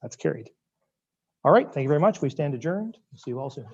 That's carried. All right, thank you very much. We stand adjourned. See you all soon.